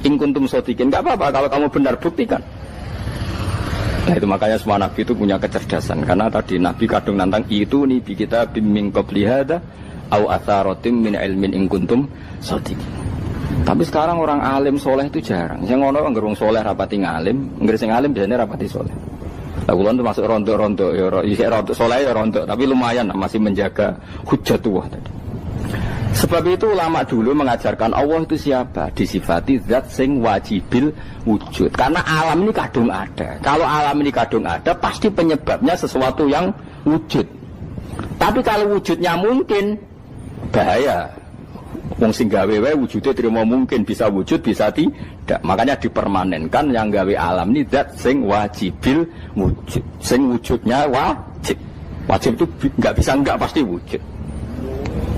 In kuntum shodiqin, nggak apa-apa. Kalau kamu benar buktikan. Nah itu makanya semua nabi itu punya kecerdasan. Karena tadi nabi kadung nantang itu nih di kitab biming qobliyada. Au atharatim min ilmin in kuntum shodiqin. Tapi sekarang orang alim soleh itu jarang. Sing ngono anggere wong soleh rapati ngalim, anggere sing alim biasanya rapati soleh. Lah kula itu masuk rontok-rontok ya isih rontok soleh ya rontok, tapi lumayan masih menjaga hujjatullah tadi. Sebab itu ulama dulu mengajarkan Allah itu siapa? Disifati zat sing wajibil wujud. Karena alam ini kadung ada. Kalau alam ini kadung ada, pasti penyebabnya sesuatu yang wujud. Tapi kalau wujudnya mungkin bahaya. Wong sing gawe wae wujude terima mungkin bisa wujud bisa tidak. Makanya dipermanenkan yang gawe alam ini zat sing wajibil wujud. Sing wujudnya wajib. Wajib itu enggak bisa enggak pasti wujud.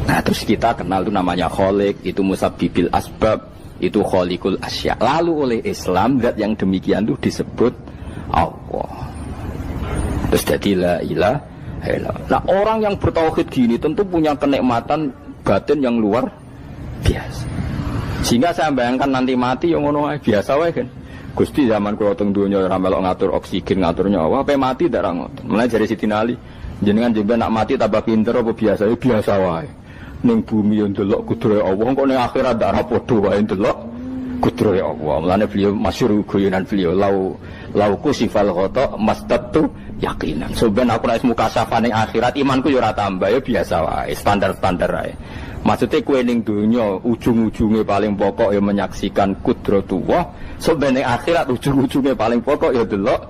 Nah, terus kita kenal itu namanya khaliq, itu musabbibil asbab, itu khaliqul asya. Lalu oleh Islam zat yang demikian itu disebut Allah. Terus jadi la ilaha illallah. Nah, orang yang bertauhid gini tentu punya kenikmatan batin yang luar biasa. Sehingga saya bayangkan nanti mati yang ngono biasa wae kan. Gusti zaman kula teng donya ora melok ngatur oksigen, ngatur nyawa, apa mati ndak ra ngoten. Mulai dari Siti Ali, jenengan jembe nak mati tambah pinter apa biasa? Ya biasa wae. Ning bumi yo ndelok kudrohe Allah, kok ning akhirat ndak ra padha wae ndelok kudrohe Allah. Mulane beliau masyhur guyonan beliau lau kusifal ghata mastatu yakinan. Soben aku nek mukasafah ning akhirat imanku yo ora tambah ya biasa wae, standar-standar wae. Maksudnya kue ning dunya ujung-ujungnya paling pokok ya menyaksikan kudratullah. Soben ning akhirat ujung-ujungnya paling pokok ya delok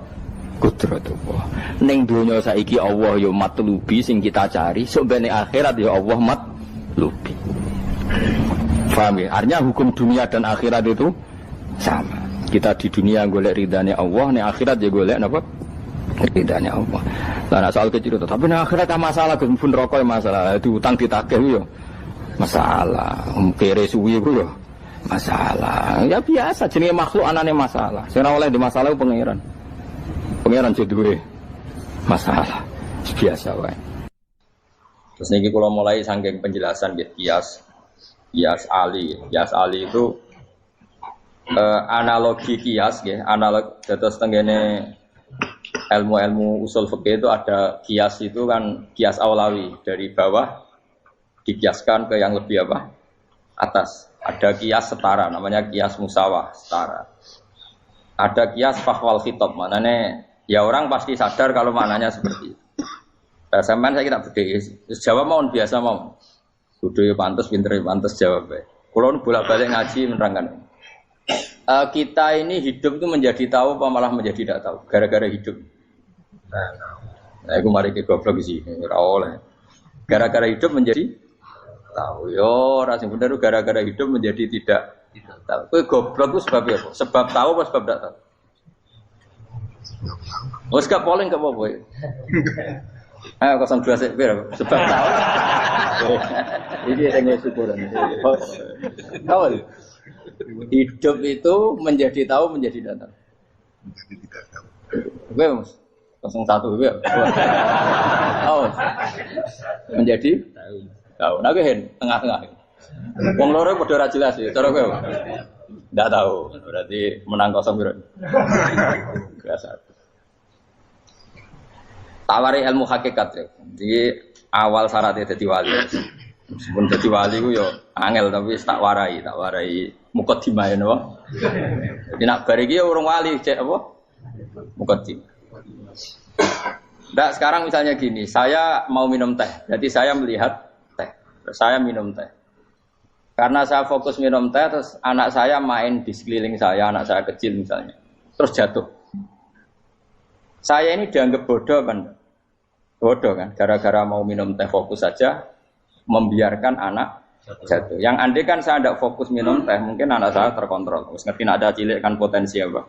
kudratullah. Ning dunya saiki Allah ya matlubi sing kita cari, soben ning akhirat ya Allah matlubi. Paham ya? Artinya hukum dunia dan akhirat itu sama. Kita di dunia golek ridhanya Allah, ning akhirat ya golek napa? Ridhanya Allah. Lah soal kecil itu, tapi ning akhirat kan masalah pun rokok masalah, diutang ditagih yo. Masalah, kere suwi ku yo masalah. Ya biasa jenenge makhluk anane masalah. Sing ora oleh di masalah pangeran. Pangeran duwe masalah. Biasa wae. Terus niki kula mulai saking penjelasan nggih kias ali. Kias ali itu analogi kias nggih, analog dados tengene ilmu-ilmu usul fikih itu ada kias itu kan kias aulawi dari bawah dikiaskan ke yang lebih apa? Atas. Ada kias setara, namanya kias musawah, setara. Ada kias fahwal khitab, maknanya ya orang pasti sadar kalau maknanya seperti itu. Sampean saya kira beda. Jawab mau biasa mau. Kudu ya pantes, pinter ya pantes jawab. Kalau bolak-balik ngaji menerangkan. Kita ini hidup itu menjadi tahu apa malah menjadi tidak tahu gara-gara hidup. Nah, aku mari ke goblok sih, ora oleh. Gara-gara hidup menjadi tahu. Yo, ora sing bener gara-gara hidup menjadi tidak tahu. Kowe goblok itu sebab apa? Sebab tahu apa sebab tidak tahu? Wes gak polling gak apa-apa. Ayo 02 sik sebab tahu. Ini yang syukuran. Tahu. Hidup itu menjadi tahu menjadi tidak tahu. Menjadi tidak tahu. Oke, Mas. 01 ya. Oh. Menjadi tahu. Nah, gue tengah-tengah. Wong loro padha ora jelas ya, cara kowe. Ndak tahu. Berarti menang 0 berarti. Biasa. Tawari ilmu hakikat ya. Jadi awal syaratnya jadi wali. Meskipun jadi wali ku yo angel tapi tak warai mukadimah ya napa. Jadi nak bar iki urung wali cek apa? Mukadimah. Ndak sekarang misalnya gini, saya mau minum teh. Jadi saya melihat teh. Saya minum teh. Karena saya fokus minum teh terus anak saya main di sekeliling saya, anak saya kecil misalnya. Terus jatuh. Saya ini dianggap bodoh kan? Bodoh kan? Gara-gara mau minum teh fokus saja membiarkan anak jatuh. Yang andai kan saya tidak fokus minum teh, mungkin anak saya terkontrol. Terus ngerti ada cilik kan potensi apa?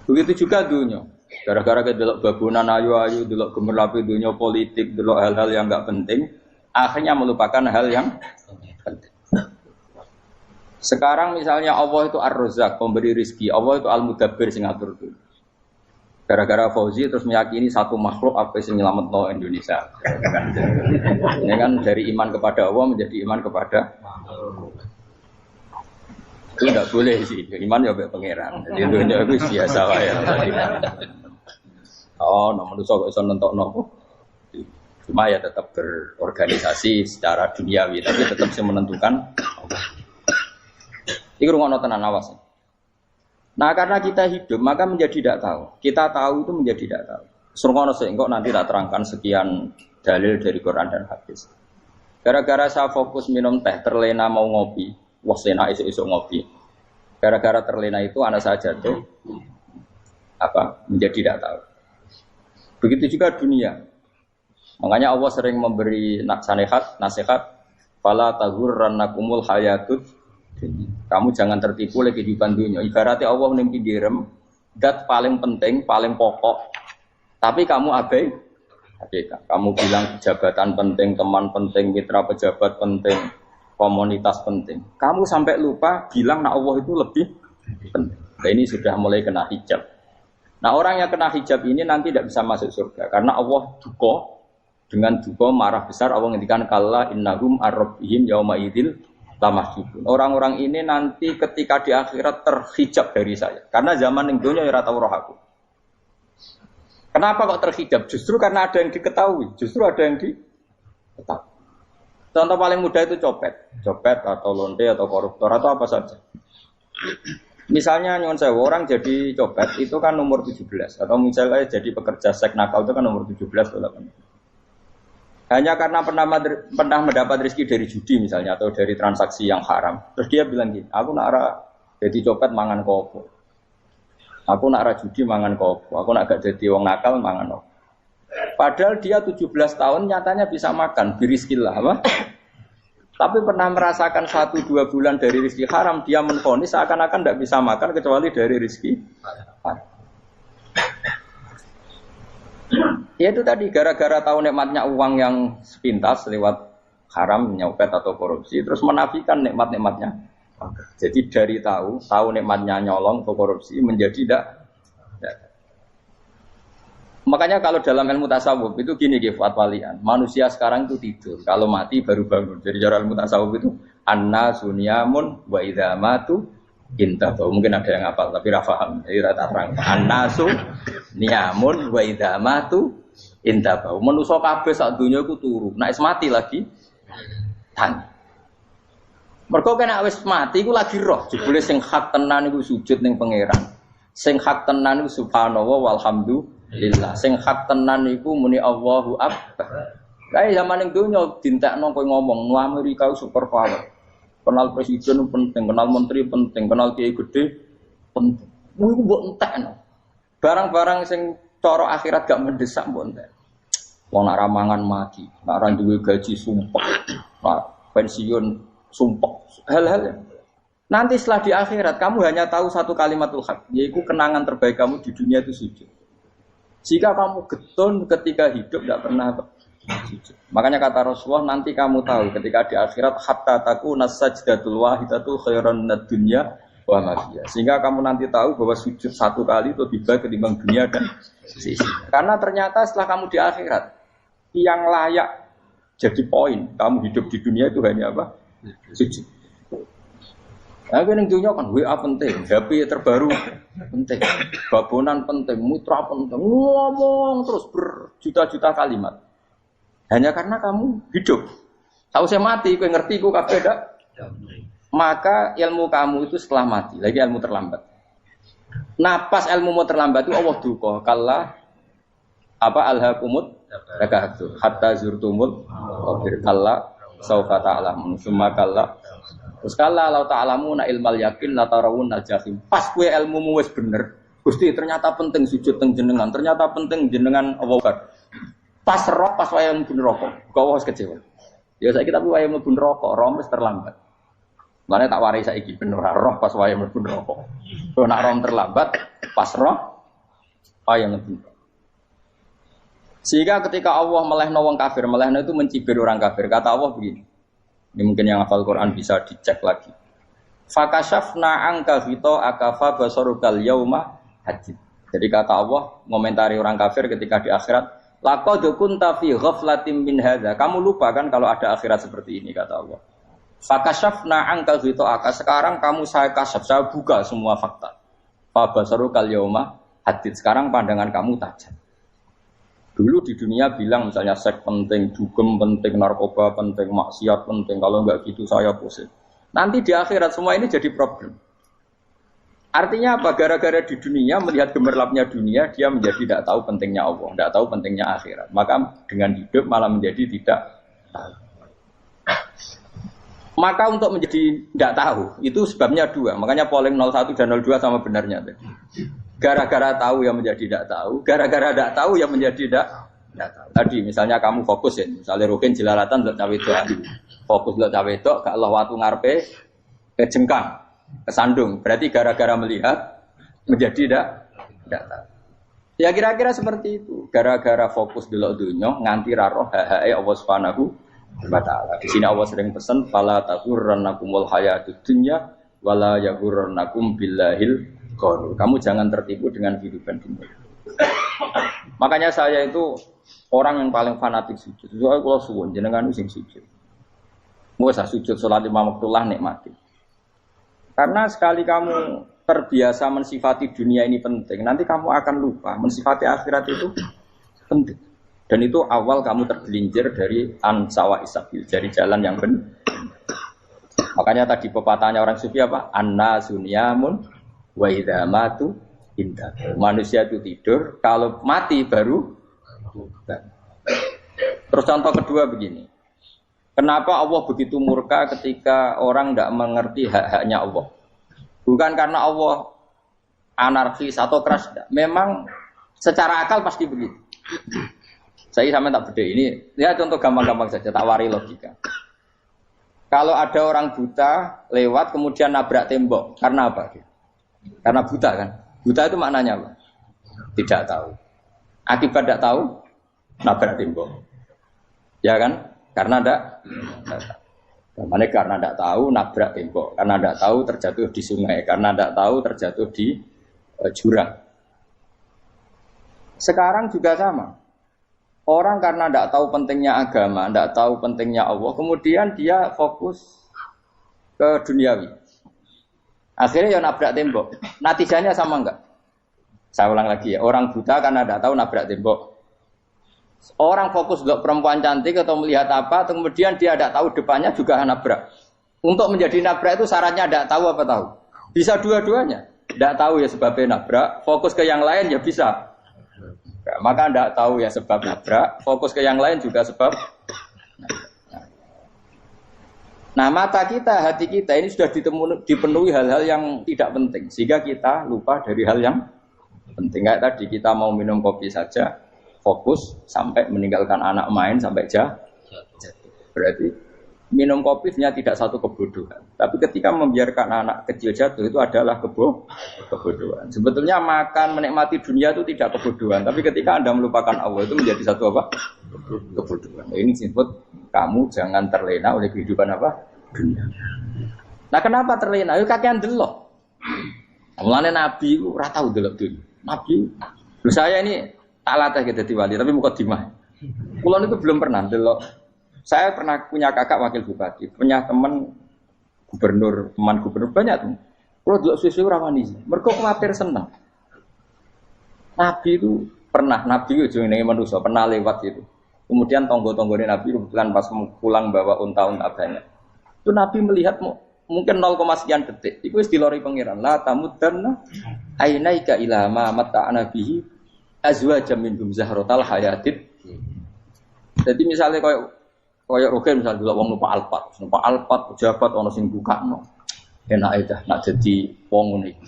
Begitu juga dunia. Gara-gara kita delok babunan ayu-ayu, delok gemerlapi dunia politik, delok hal-hal yang enggak penting, akhirnya melupakan hal yang penting. Sekarang misalnya Allah itu Ar-Razzaq, pemberi rizki, Allah itu Al-Mudabbir sing ngatur dunia. Gara-gara Fauzi terus meyakini satu makhluk apa yang nyelametno Indonesia. Ini kan dari iman kepada Allah menjadi iman kepada itu tidak boleh sih. Iman ya be pangeran. Jadi dunia itu biasa wae. Oh, nomor itu kok iso nentokno. Cuma ya tetap berorganisasi secara duniawi, tapi tetap sih menentukan. Iki rungono tenan awas. Nah karena kita hidup maka menjadi tidak tahu. Kita tahu itu menjadi tidak tahu. Surgono sehingga nanti tak terangkan sekian dalil dari Quran dan hadis. Gara-gara saya fokus minum teh, terlena mau ngopi, wah sena isu-isu ngopi. Gara-gara terlena itu anak saya jatuh, menjadi tidak tahu. Begitu juga dunia. Makanya Allah sering memberi nasihat, fala taghurrannakumul hayatud. Kamu jangan tertipu oleh kehidupan dunia. Ibaratnya Allah nimpi direm, dat paling penting, paling pokok. Tapi kamu abaikan. Kamu bilang jabatan penting, teman penting, mitra pejabat penting, komunitas penting. Kamu sampai lupa bilang nah Allah itu lebih penting. Nah, ini sudah mulai kena hijab. Nah orang yang kena hijab ini nanti tidak bisa masuk surga karena Allah duka dengan duka marah besar. Allah ngendikan kalla innahum ar-rabbihim yauma idzil lamahjubun. Orang-orang ini nanti ketika di akhirat terhijab dari saya. Karena zaman yang dunia ora tau roh aku. Kenapa kok terhijab? Justru karena ada yang diketahui. Justru ada yang diketahui. Contoh paling mudah itu copet atau lonte atau koruptor atau apa saja. Misalnya nyuwun sewu orang jadi copet itu kan umur 17 atau misalnya jadi pekerja seks nakal itu kan umur 17 atau 18. Hanya karena pernah mendapat rezeki dari judi misalnya atau dari transaksi yang haram. Terus dia bilang gini, aku nak jadi copet mangan kopo. Aku nak judi mangan kopo. Aku nak gak jadi wong nakal mangan kopo. Padahal dia 17 tahun nyatanya bisa makan, birizkillah apa? Tapi pernah merasakan 1-2 bulan dari rezeki haram, dia menvonis seakan-akan tidak bisa makan kecuali dari rezeki haram. Ya itu tadi gara-gara tahu nikmatnya uang yang sepintas lewat haram, nyopet atau korupsi, terus menafikan nikmat-nikmatnya. Jadi dari tahu nikmatnya nyolong atau korupsi menjadi tidak. Makanya kalau dalam ilmu tasawuf itu gini Gifat Walian, manusia sekarang itu tidur, kalau mati baru bangun. Jadi cara ilmu tasawuf itu annasu niyamun wa idza matu intahu. Mungkin ada yang hafal tapi ora paham. Jadi rata terang. Annasu niyamun wa idza matu intahu. Manusa kabeh sak donya iku turu. Nek wis mati lagi tangi. Mergo kena wis mati iku lagi roh. Jebule sing hak tenan iku sujud ning pangeran. Sing hak tenan iku subhanallah walhamdulillah. Sing hak tenan iku muni Allahu akbar. Kae zaman ning donya dintekno kowe ngomong, "Nu Amerika super power." Kenal presiden penting, kenal menteri penting, kenal kiai gede penting. Iku mbok entekno. Barang-barang sing cara akhirat gak mendesak mbok entek. Wong nak ramangan mati, nak ra duwe gaji sumpek, nak pensiun sumpek. Hal-hal nanti setelah di akhirat kamu hanya tahu satu kalimatul haq, yaitu kenangan terbaik kamu di dunia itu sujud. Jika kamu getun ketika hidup tidak pernah sujud. Makanya kata Rasulullah, nanti kamu tahu ketika di akhirat hatta takuna sajdatul wahidatu khairan minad dunya wa ma fiha. Sehingga kamu nanti tahu bahwa sujud satu kali itu lebih baik ketimbang dunia dan sisi. Karena ternyata setelah kamu di akhirat yang layak jadi poin kamu hidup di dunia itu hanya apa? Sujud. Nah, yang dunia kan WA penting, HP terbaru penting, babonan penting, mutra penting, ngomong terus berjuta-juta kalimat. Hanya karena kamu hidup. Tahu saya mati, kau ngerti, kau kabeh dak. Maka ilmu kamu itu setelah mati, lagi ilmu terlambat. Nah, pas ilmu mau terlambat itu Allah duka, kalla apa alhaqumut takadzur hatta zurtumul qabir kalla saufa ta'lamun summa kalla. Terus kalla law ta'lamuna ilmal yakin la tarawun al-jahim. Pas kowe ilmumu wis bener, Gusti ternyata penting sujud teng jenengan, ternyata penting jenengan Allah. Pas roh pas wayah mlebu neraka, kok wis kecewa. Ya saiki tapi wayah mlebu neraka, roh wis terlambat. Mane tak warai saiki ben ora roh pas wayah mlebu neraka. Kok nak roh terlambat, pas roh wayah mlebu. Sehingga ketika Allah melehno wong kafir, melehno itu mencibir orang kafir. Kata Allah begini. Ini mungkin yang hafal Quran bisa dicek lagi. Fakashafna anka fito akafa basarukal yauma hadid. Jadi kata Allah ngomentari orang kafir ketika di akhirat, laqad kunta fi ghaflatin min hadza. Kamu lupa kan kalau ada akhirat seperti ini kata Allah. Fakashafna anka fito aka. Sekarang kamu saya kasaf, saya buka semua fakta. Fa basarukal yauma hadid. Sekarang pandangan kamu tajam. Dulu di dunia bilang misalnya seks penting, dugem penting, narkoba penting, maksiat penting. Kalau enggak gitu saya pusing. Nanti di akhirat semua ini jadi problem. Artinya apa? Gara-gara di dunia melihat gemerlapnya dunia, dia menjadi tidak tahu pentingnya Allah, tidak tahu pentingnya akhirat. Maka dengan hidup malah menjadi tidak tahu. Maka untuk menjadi tidak tahu itu sebabnya dua. Makanya polling 01 dan 02 sama benarnya. Gara-gara tahu yang menjadi tidak tahu, gara-gara tidak tahu yang menjadi tidak tahu. Tadi misalnya kamu fokus ya, misalnya Rukin jelalatan untuk cawe itu, fokus untuk cawe itu, gak Allah waktu ngarepe kejengkang, kesandung. Berarti gara-gara melihat menjadi tidak tahu. Ya kira-kira seperti itu. Gara-gara fokus delok dunya nganti ra roh hae Allah Subhanahu wa taala. Di sini Allah sering pesan fala taghurrannakumul hayatud dunya wala yaghurrannakum billahil ghurur. Kamu jangan tertipu dengan kehidupan dunia. Makanya saya itu orang yang paling fanatik sujud. Soalnya kalau suwun jenengan sing sujud. Mau usah sujud salat 5 waktu lah nikmati. Karena sekali kamu terbiasa mensifati dunia ini penting, nanti kamu akan lupa mensifati akhirat itu penting. Dan itu awal kamu tergelincir dari ansawa isabil, dari jalan yang benar. Makanya tadi pepatahnya orang sufi apa? An-nasu niyamun wa idza matu indah. Manusia itu tidur, kalau mati baru. Terus contoh kedua begini. Kenapa Allah begitu murka ketika orang tidak mengerti hak-haknya Allah? Bukan karena Allah anarkis atau keras. Memang secara akal pasti begitu. Saya sama tak beda ini. Ya contoh gampang-gampang saja, tak wari logika. Kalau ada orang buta lewat kemudian nabrak tembok, karena apa? Karena buta kan? Buta itu maknanya apa? Tidak tahu. Akibat tidak tahu, nabrak tembok. Ya kan? Karena tidak tahu. Karena tidak tahu, nabrak tembok. Karena tidak tahu, terjatuh di sungai. Karena tidak tahu, terjatuh di jurang. Sekarang juga sama. Orang karena tidak tahu pentingnya agama, tidak tahu pentingnya Allah, kemudian dia fokus ke duniawi. Akhirnya ya nabrak tembok. Natijanya sama enggak? Saya ulang lagi ya. Orang buta karena tidak tahu nabrak tembok. Orang fokus untuk perempuan cantik atau melihat apa, kemudian dia tidak tahu depannya juga nabrak. Untuk menjadi nabrak itu syaratnya tidak tahu apa tahu. Bisa dua-duanya. Tidak tahu ya sebabnya nabrak, fokus ke yang lain ya bisa. Nah, maka tidak tahu ya sebab nabrak, fokus ke yang lain juga sebab. Nah mata kita, hati kita ini sudah dipenuhi hal-hal yang tidak penting, sehingga kita lupa dari hal yang penting. Kayak tadi kita mau minum kopi saja, fokus sampai meninggalkan anak main sampai jatuh. Berarti minum kopi sebenarnya tidak satu kebodohan. Tapi ketika membiarkan anak kecil jatuh itu adalah kebodohan. Sebetulnya makan, menikmati dunia itu tidak kebodohan. Tapi ketika Anda melupakan Allah itu menjadi satu apa? Kebodohan. Nah, ini disebut kamu jangan terlena oleh kehidupan apa? Dunia. Nah kenapa terlena? Itu kakean delok. Mulane Nabi itu ora tau delok dunia. Nabi, saya ini tak latih gitu di wali, tapi mukadimah. Kulo itu belum pernah delok. Saya pernah punya kakak wakil bupati, punya teman gubernur banyak tuh. Kulo delok susu ora wani. Mergo kuwatir seneng. Nabi itu pernah, Nabi itu jenenge manusia, pernah lewat itu. Kemudian tonggo-tonggone Nabi kebetulan pas pulang bawa unta-unta banyak. Itu Nabi melihat mungkin 0, sekian detik. Itu wis dilori pangeran. La tamuddanna ainaika ila ma mata'ana bihi azwajan minhum zahratal hayatid. Jadi misalnya koyo rogen misalnya dulu wong numpak Alphard pejabat ana sing bukakno. Enak aja nak jadi wong ngene iki.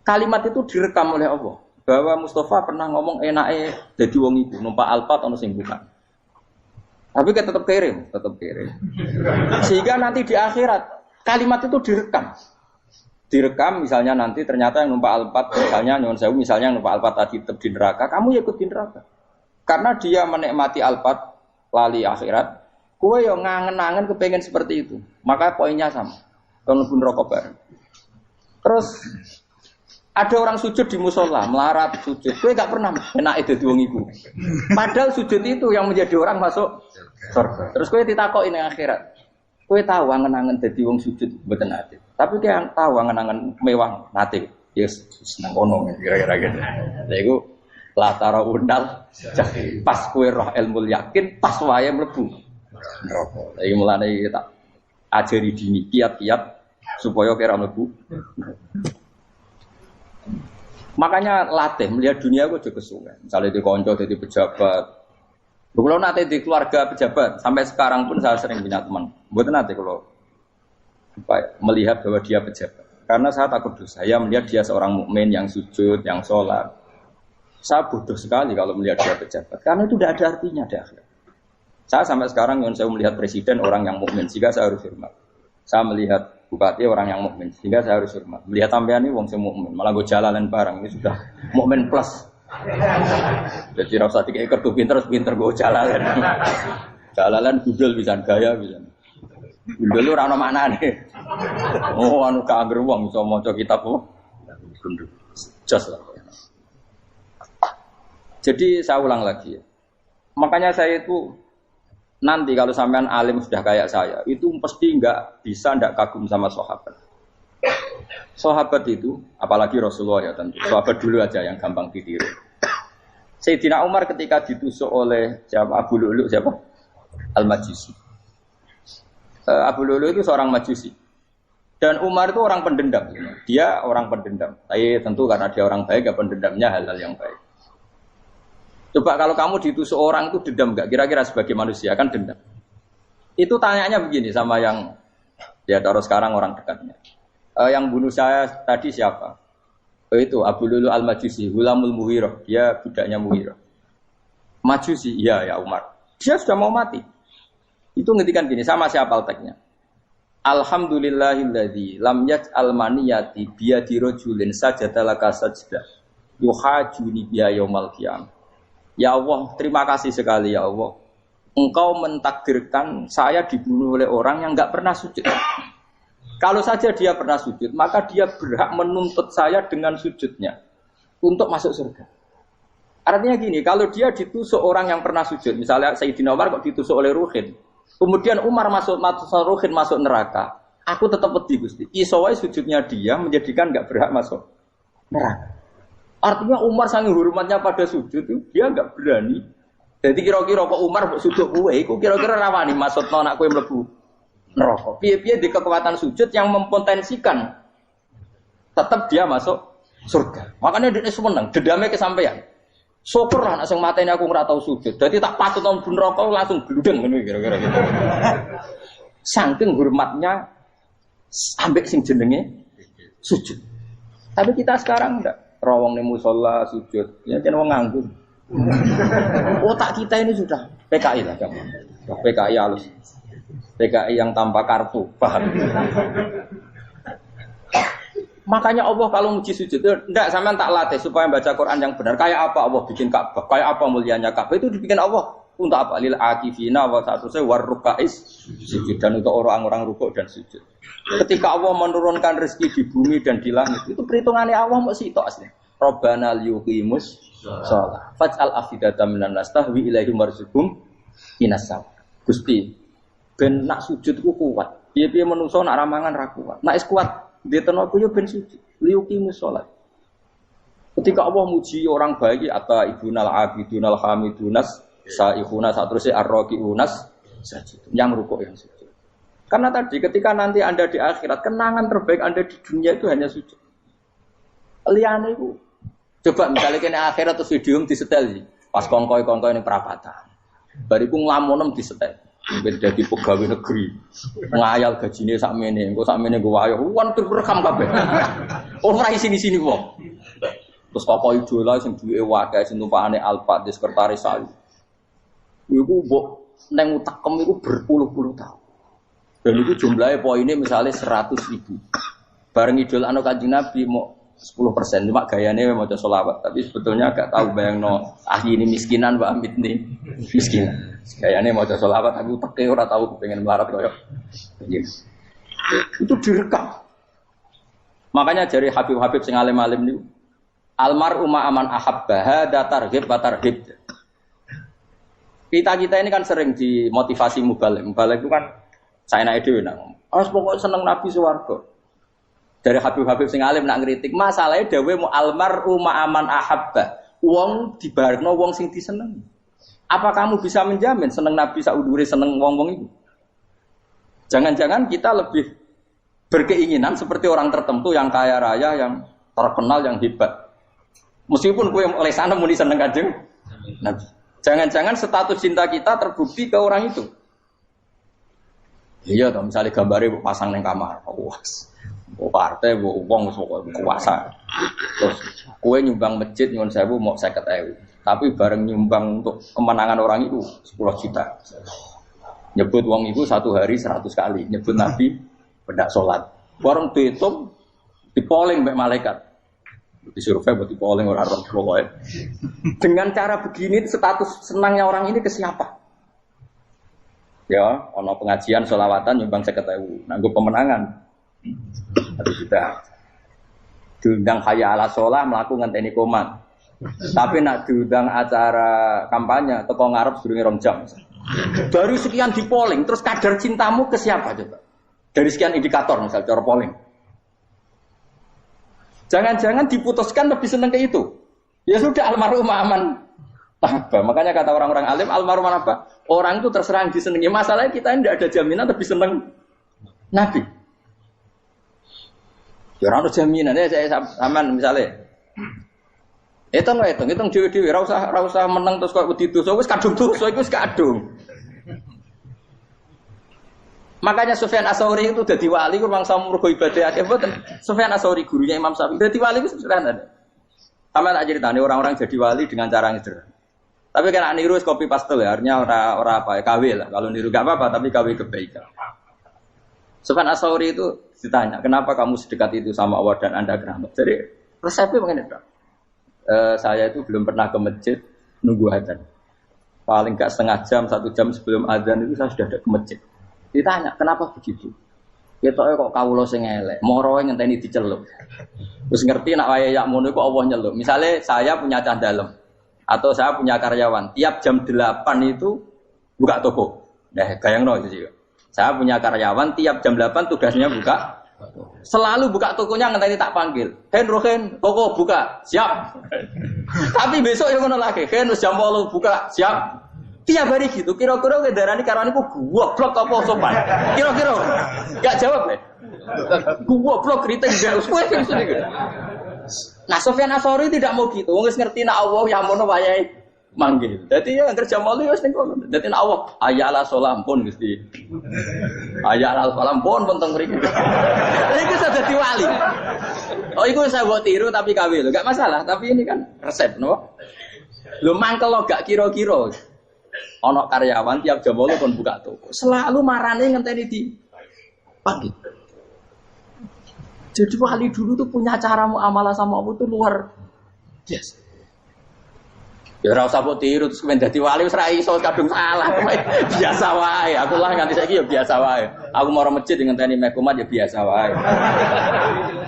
Kalimat itu direkam oleh Allah bahwa Mustafa pernah ngomong enake dadi wong iku numpak Alphard ana sing buka. Tapi kan tetap kirim. Sehingga nanti di akhirat kalimat itu direkam misalnya nanti ternyata yang numpak Alphard misalnya nyuwun sewu misalnya yang numpak Alphard tadi tetap di neraka, kamu ya ikut di neraka. Karena dia menikmati Alphard lali akhirat, kowe yo ngangen-angen kepengen seperti itu. Maka poinnya sama. Kalau pun rokok bareng. Terus ada orang sujud di musola, melarat sujud. Kowe gak pernah enak itu wong iku. Padahal sujud itu yang menjadi orang masuk surga. Terus kowe ditakoki ning akhirat. Kowe tahu angen-angen dadi wong sujud mboten ate. Tapi kowe tahu angen-angen mewah nate. Yes, seneng kono kira-kira gitu. Lha iku latara undal pas kowe roh ilmu yakin pas wae mlebu neraka. Lha iki mulane tak ajari dini kiat-kiat supaya kira mlebu. Makanya latih melihat dunia gue juga kesuwen. Misalnya di konco, di pejabat. Kalau nanti di keluarga pejabat, sampai sekarang pun saya sering punya teman. Buat nanti kalau melihat bahwa dia pejabat. Karena saya takut dosa. Saya melihat dia seorang mukmin yang sujud, yang sholat. Saya bodoh sekali kalau melihat dia pejabat. Karena itu tidak ada artinya di akhirat. Saya sampai sekarang yang saya melihat presiden orang yang mukmin, sehingga saya harus hormat. Saya melihat bupati orang yang mukmin, sehingga saya harus hormat. Melihat sampean ini wong sing mukmin, malah gue jalalan barang ini sudah mukmin plus. Jadi rasa tiga kartu pinter gue jalalan. Jalalan gudul bisa gaya bisa. Gudul lu rano mana nih? Oh anu keangger wong bisa maca kitab kok. Gundul. Jos lah. Jadi saya ulang lagi. Makanya saya itu nanti kalau sampean alim sudah kayak saya, itu pasti tidak kagum sama sahabat. Sahabat itu, apalagi Rasulullah ya tentu. Sahabat dulu aja yang gampang ditiru. Sayyidina Umar ketika ditusuk oleh siapa? Abu Lu'lu siapa? Al-Majusi. Abu Lu'lu itu seorang Majusi. Dan Umar itu orang pendendam. Dia orang pendendam. Tapi tentu karena dia orang baik, ya pendendamnya hal-hal yang baik. Coba kalau kamu ditusuk orang itu dendam enggak? Kira-kira sebagai manusia kan dendam. Itu tanyanya begini sama yang dia taruh sekarang orang dekatnya. Yang bunuh saya tadi siapa? Itu Abu Lu'lu Al-Majusi, Hulamul Muhirah. Dia budaknya Muhirah. Majusi, iya ya Umar. Dia sudah mau mati. Itu ngetikan gini, sama siapa alteknya? Alhamdulillahilladzi lam yaj'al maniyati biyadi rajulin sajadalaka sajdah yuhajuni biya yaumal qiyamah. Ya Allah, terima kasih sekali ya Allah. Engkau mentakdirkan saya dibunuh oleh orang yang enggak pernah sujud. Kalau saja dia pernah sujud, maka dia berhak menuntut saya dengan sujudnya untuk masuk surga. Artinya gini, kalau dia ditusuk orang yang pernah sujud, misalnya Sayyidina Umar kok ditusuk oleh Ruhin, kemudian Umar Ruhin masuk neraka, aku tetap pedih Gusti. Isowai sujudnya dia menjadikan enggak berhak masuk neraka. Artinya Umar sangat hormatnya pada sujud itu dia enggak berani. Jadi kira-kira kok Umar sujud kowe iku kira-kira rawani maksudno anak kowe mlebu neraka. Piye-piye di kekuatan sujud yang mempotensikan tetap dia masuk surga. Makanya dia seneng, dendamnya kesampaian. Syukurlah nek sing mateni aku ora tau sujud. Dadi tak patut nang neraka langsung gludeng ngono kira-kira gitu. Saking hormatnya ambek sing jenenge sujud. Tapi kita sekarang enggak. Rawong ning musala sujud, ya jeneng wong nganggur. Otak kita ini sudah PKI lah kamu. PKI halus. PKI yang tanpa kartu, paham? Makanya Allah kalau muji sujud itu enggak sampean tak latih supaya baca Quran yang benar. Kayak apa Allah bikin Ka'bah? Kayak apa mulianya Ka'bah? Itu dibikin Allah untuk apa? Lil akifina wa satusai warrukais sujud, dan untuk orang-orang rukuk dan sujud. Ketika Allah menurunkan rezeki di bumi dan di langit, itu perhitungannya Allah mau sitok asli. Rabbana liyuqimus shalah faj'al afidatan minan nas tahwi ilaihim warzuqhum minas sama. Gusti ben nak sujud ku kuat. Piye-piye menungso nak ramangan ra kuat. Nak is kuat dia tenaga yo ben sujud. Liyuqimus shalah. Ketika Allah muji orang baik atau ibunal abidunal hamidunas saihuna satruse arraqiunas sajid. Yang rukuk yang sujud. Karena tadi ketika nanti Anda di akhirat, kenangan terbaik Anda di dunia itu hanya sujud. Liyane iku coba misalnya kene akhirat terus video disetel pas kongkoi-kongkoi ning perapatan. Bariku nglamunem disetel. Ben dadi pegawai negeri. Ngayal gajine sakmene, engko sakmene nggo wayo. Wan direkam kabeh. Ora sini-sini wong. Terus tokoh idola sing duwe wae sing tumpakane Alphard di sekretaris saya. Iku mbok nang utekem iku berpuluh-puluh tahun. Dan itu jumlahnya poinnya misalnya 100.000. Bareng idol anu Kanjeng Nabi mau 10%, cuma gayanya mau sholawat. Tapi sebetulnya agak tahu bayang no ini miskinan, Mbak Amit nih miskinan. Gayanya mau sholawat, tapi utaknya orang tahu pengen melarat koyok. Yes. Itu direkam. Makanya dari Habib-Habib sing alim-alim niku almar'u ma'aman ahabbaha datarghib batarghib. Kita ini kan sering dimotivasi mubalik. Mubalik itu kan saya naik dhewe nang. Pokoknya seneng Nabi swarga. Dari Habib-Habib sing alim nak ngritik, masalahnya dawuh mu almar'u ma'aman ahabba. Wong dibarno wong sing diseneng. Apa kamu bisa menjamin seneng Nabi saudure seneng wong-wong itu? Jangan-jangan kita lebih berkeinginan seperti orang tertentu yang kaya raya, yang terkenal, yang hebat. Meskipun kowe oleh sana muni seneng Kanjeng Nabi. Jangan-jangan status cinta kita terbukti ke orang itu. Iya toh, misalnya gambarnya pasang neng kamar, puas, partai, uang, kuasa. Terus, kue nyumbang masjid nyuwun sewu mau 50.000, tapi bareng nyumbang untuk kemenangan orang itu 10 juta. Nyebut uang itu satu hari 100 kali, nyebut Nabi bedak sholat. Warung dihitung, dipoling mbak malaikat, disurvei buat dipoling orang pokoknya. Dengan cara begini, status senangnya orang ini ke siapa? Ya, ono pengajian sholawatan nyumbang 50.000, nanggo pemenangan. Tapi sudah diundang hayya ala sholah melakukan ngenteni komat. Tapi nak diundang acara kampanye teko ngarep sedurunge 2 jam. Baru sekian di polling, terus kadar cintamu ke siapa coba? Dari sekian indikator misal cara polling. Jangan-jangan diputuskan lebih seneng ke itu. Ya sudah almarhum aman. Apa? Makanya kata orang-orang alim almarhum apa? Orang itu terserah disenangi. Masalahnya kita tidak ada jaminan lebih senang Nabi. Ya orang ada jaminan. Ya saya aman misalnya. Hitung dewi-dewi. Rasa menang terus kok begitu. So wis kadung dosa iku wis kadung. Makanya Sufyan Ats-Tsauri itu dadi wali kurang samurgo ibadah akeh mboten. Sufyan Ats-Tsauri gurunya Imam Syafi'i dadi wali itu sederhana. Sama tak ceritane orang-orang jadi wali dengan cara yang sederhana. Tapi kan niru copy paste ya, artinya ora apa ya, KW lah. Kalau niru gak apa-apa, tapi KW kebaikan. Sufyan Ats-Tsauri itu ditanya, kenapa kamu sedekat itu sama Allah dan Anda keramat? Jadi resepnya begini, saya itu belum pernah ke masjid nunggu adzan. Paling gak setengah jam, 1 jam sebelum adzan itu saya sudah ada ke masjid. Ditanya, kenapa begitu? Ketoke kok kawula sing elek, moroe ngenteni diceluk. Terus ngerti nak wayahe yak ngono iku Allah nyeluk. Misale saya punya cah dalem atau saya punya karyawan, tiap jam 8 itu buka toko. Nah, bayangno itu sih. Saya punya karyawan tiap jam 8 tugasnya buka. Selalu buka tokonya ngenteni tak panggil. Rohen, toko buka, siap. Tapi besok yang ngono lagi, wis jam 8 buka, siap. Tiap hari gitu, kira-kira kedarani karaniku goblok apa sopan? Kira-kira enggak jawab ya? Goblok kritik enggak usah gitu. Nah, Sufyan Ats-Tsauri tidak mau gitu. Wong wis ngerti nek Allah ya mono wayahe manggil. Dadi ya kerja malu wis ning kono. Dadi nek Allah ayala salam pun Gusti. Ayala salam pun teng mriki. Iku sudah dadi wali. Oh iku saya buat tiru tapi KW lho, gak masalah. Tapi ini kan resep, no. Lho mangkel lo gak kira-kira. Ana karyawan tiap jam 8 pun buka toko. Selalu marane ngenteni di pagi. Jadi wali dulu tuh punya cara muamalah sama Allah tuh luar biasa. Ya ora usah mbok tiru terus kemen dadi wali wis ra iso kadung salah. Biasa wae. Aku lah nganti saiki ya biasa wae. Aku mau masjid ngenteni mek kumat ya biasa wae.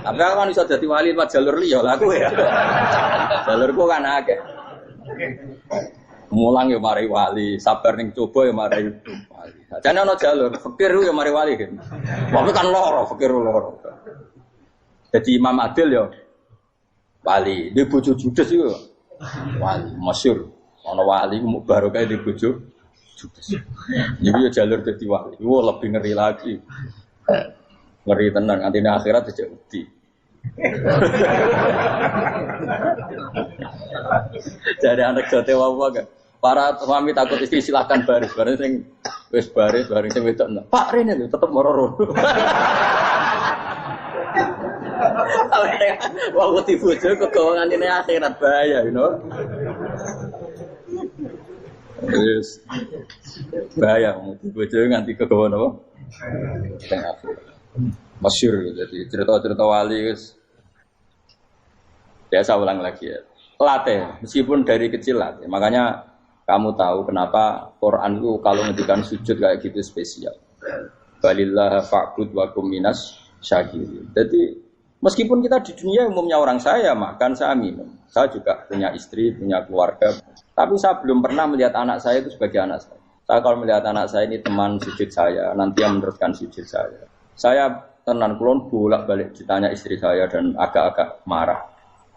Tapi aku kan iso dadi wali lewat jalur liya lah aku ya. Jalurku kan akeh. Mulang ya mari wali, sabar ning coba ya mari wali. Jane ana jalur fikir ya mari wali kan. Tapi kan loro, fikir loro. Jadi Imam Adil ya wali, dia bojo judes itu wali, masyhur. Ana wali baru kayak di bojo judes. Jadi ya jalur dadi wali. Wah lebih ngeri lagi. Ngeri tenan nganti akhirat aja wedi. Jadi anak jote wae kan. Para suami takut istri silakan baris, bareng sing wis baris, bareng sing wedok. Pak rene lho tetep moro-moro. Waktu bojo kegawangan ini akhirat bahaya, you know. Yes. Bahaya, bojo nganti kegawan apa? Masyhur jadi cerita-cerita wali guys. Biasa ulang lagi ya. Latih, meskipun dari kecil latih. Makanya kamu tahu kenapa Quran itu kalau ngendikan sujud kayak gitu spesial. Balillah fa'bud wa kum minas syakirin. Jadi meskipun kita di dunia umumnya orang saya makan, saya minum. Saya juga punya istri, punya keluarga. Tapi saya belum pernah melihat anak saya itu sebagai anak saya. Saya kalau melihat anak saya ini teman sujud saya, nanti yang meneruskan sujud saya. Saya tenan kulon bolak-balik ditanya istri saya dan agak-agak marah.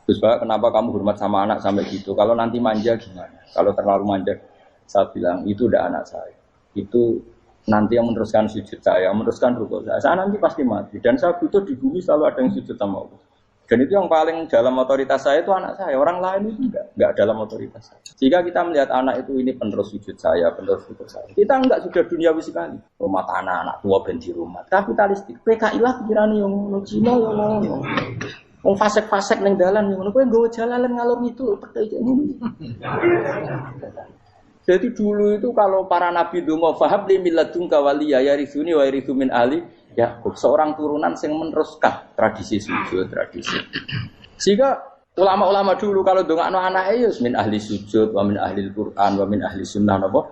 Terus Pak, kenapa kamu hormat sama anak sampai gitu? Kalau nanti manja gimana? Kalau terlalu manja, saya bilang itu udah anak saya. Itu nanti yang meneruskan sujud saya, meneruskan rukuk saya. Saya nanti pasti mati. Dan saya butuh di bumi selalu ada yang sujud sama Allah. Dan itu yang paling dalam otoritas saya itu anak saya. Orang lain itu enggak dalam otoritas saya. Jika kita melihat anak itu ini penerus sujud saya, penerus rukuk saya. Kita enggak sudah duniawi sekali. Rumah tanah, anak tua ben di rumah. Kapitalistik. PKI lah pikirannya yang Cina yang wong fasek-fasek ning dalan ngono kowe nggawa jalalan ngalor itu percaya ini. Jadi dulu itu kalau para nabi donga fahab li milladunka waliya yarithuni wa yarithu min ahli Yakub, seorang turunan yang meneruskan tradisi sujud, tradisi. Sehingga ulama-ulama dulu kalau dongakno anake ya min ahli sujud wa min ahli Al-Qur'an wa min ahli sunnah napa.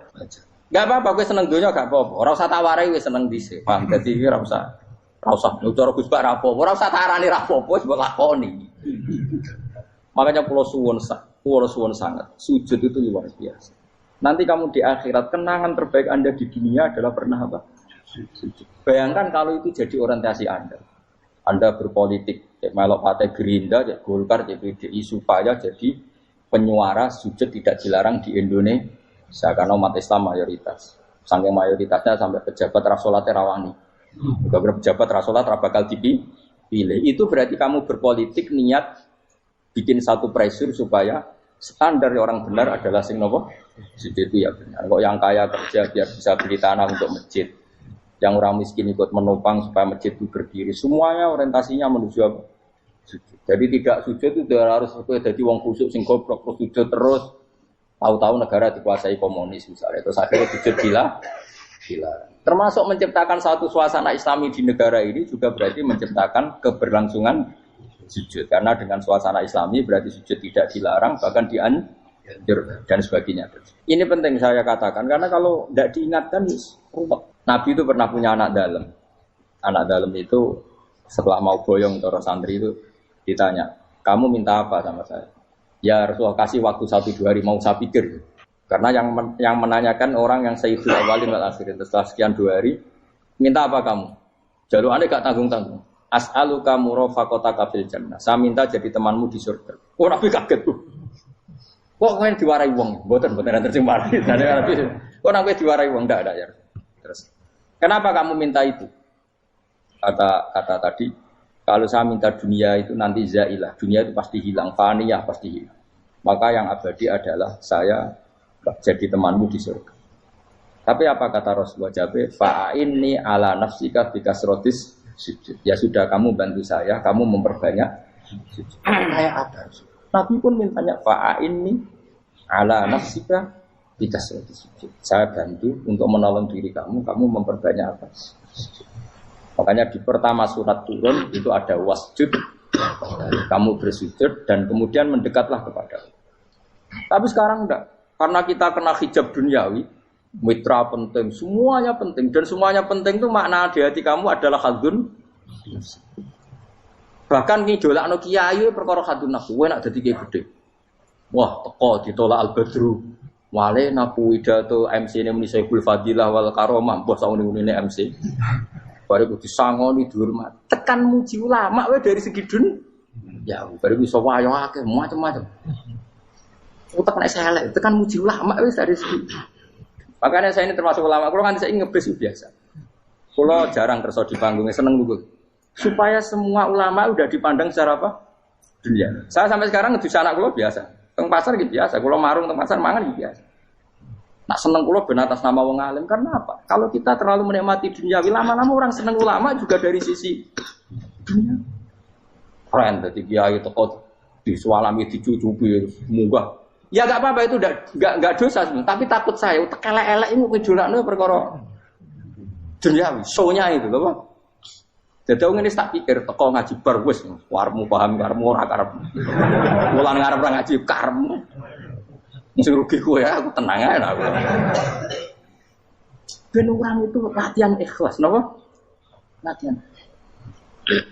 Enggak apa-apa kowe seneng donya gak apa-apa. Ora usah tak warai wis seneng dhisik. Paham dadi ora usah. Ora usah cara Gus Bak rapo, ora usah tarani rapo, wis mbok lakoni. Makanya kula suwun sangat, sujud itu luar biasa. Nanti kamu di akhirat kenangan terbaik Anda di dunia adalah pernah apa? Sujud. Bayangkan kalau itu jadi orientasi Anda. Anda berpolitik, melok partai Gerindra, Golkar, PDI supaya jadi penyuara sujud tidak dilarang di Indonesia karena umat Islam mayoritas. Saking mayoritasnya sampai pejabat rasolat rawani. Beberapa pejabat rasolat bakal dipilih. Itu berarti kamu berpolitik niat bikin satu pressure supaya standar orang benar adalah sing nopo sujud itu ya benar. Kok yang kaya kerja biar bisa beli tanah untuk masjid, yang orang miskin ikut menopang supaya masjid itu berdiri. Semuanya orientasinya menuju apa? Sujud. Jadi tidak sujud itu harus jadi wong kusuk sing goblok terus sujud terus. Tahu-tahu negara dikuasai komunis misalnya. Terus akhirnya sujud gila. Termasuk menciptakan satu suasana Islami di negara ini juga berarti menciptakan keberlangsungan sujud. Karena dengan suasana Islami berarti sujud tidak dilarang, bahkan dianjur dan sebagainya. Ini penting saya katakan karena kalau tidak diingatkan ruwet. Nabi itu pernah punya anak dalam. Anak dalam itu setelah mau boyong toro santri itu ditanya, kamu minta apa sama saya? Ya Rasulullah kasih waktu 1-2 hari mau saya pikir. Karena yang menanyakan orang yang sayyidul awalin wal akhirin setelah sekian 2 hari, minta apa kamu? Jaluannya gak tanggung-tanggung. As'aluka murafaqataka fil jannah. Saya minta jadi temanmu di surga. Oh Nabi kaget tuh. Kok main diwarai wong? Mboten terjemah. Kok Nabi diwarai wong ndak ada ya. Terus kenapa kamu minta itu? Kata tadi, kalau saya minta dunia itu nanti zailah. Dunia itu pasti hilang, faniyah pasti hilang. Maka yang abadi adalah saya jadi temanmu di surga. Tapi apa kata Rasulullah Jabe? Fa'inni ala nafsika bikasrotis sujud. Ya sudah, kamu bantu saya, kamu memperbanyak sujud. Kayak apa? Nabi pun mintanya fa'inni ala nafsika bikasrotis sujud. Saya bantu untuk menolong diri kamu memperbanyak apa? Sujud. Makanya di pertama surat turun itu ada wasjud, kamu bersujud dan kemudian mendekatlah kepada Allah. Tapi sekarang enggak, karena kita kena hijab duniawi, mitra penting, semuanya penting, dan semuanya penting itu makna di hati kamu adalah hadun. Bahkan ngidolakno kiai perkara hadun nafsu, kowe nak dadi kiai gede. Wah, teko ditolak al-badru. Wale naku widato MC ne muni Saiful Fadilah wal Karomah, mbah saune-une MC. Bare kudu disangoni dihormat. Tekan muji ulama wae dari segi ya, bare bisa wayo akeh macam-macam. Utek nek elek, tekan muji ulama wis dari segi. Makanya saya ini termasuk ulama, kalau kan saya ngebis biasa. Kalau jarang kerja di panggungnya, seneng buku. Supaya semua ulama udah dipandang secara apa? Dunia. Saya sampai sekarang ngedus anak kalau biasa. Teng pasar gitu biasa. Kalau marung teng pasar mangan gitu biasa. Nak seneng kalau ben atas nama wong alim karena apa? Kalau kita terlalu menikmati dunia, lama-lama orang seneng ulama juga dari sisi dunia. Keren, jadi kiai teko disualami dicucupi munggah. Ya enggak apa-apa itu enggak dosa sebenarnya, tapi takut saya elek-elek ini ngejolakno perkara duniawi, show-nya itu lho. Dadi wong ini tak pikir teko ngaji bar wis warmu paham karmu ora karep. Mulan ngarep ora ngaji karmu. Sing rugi kowe aku tenang ae aku. Ben orang itu latihan ikhlas, napa? Latihan.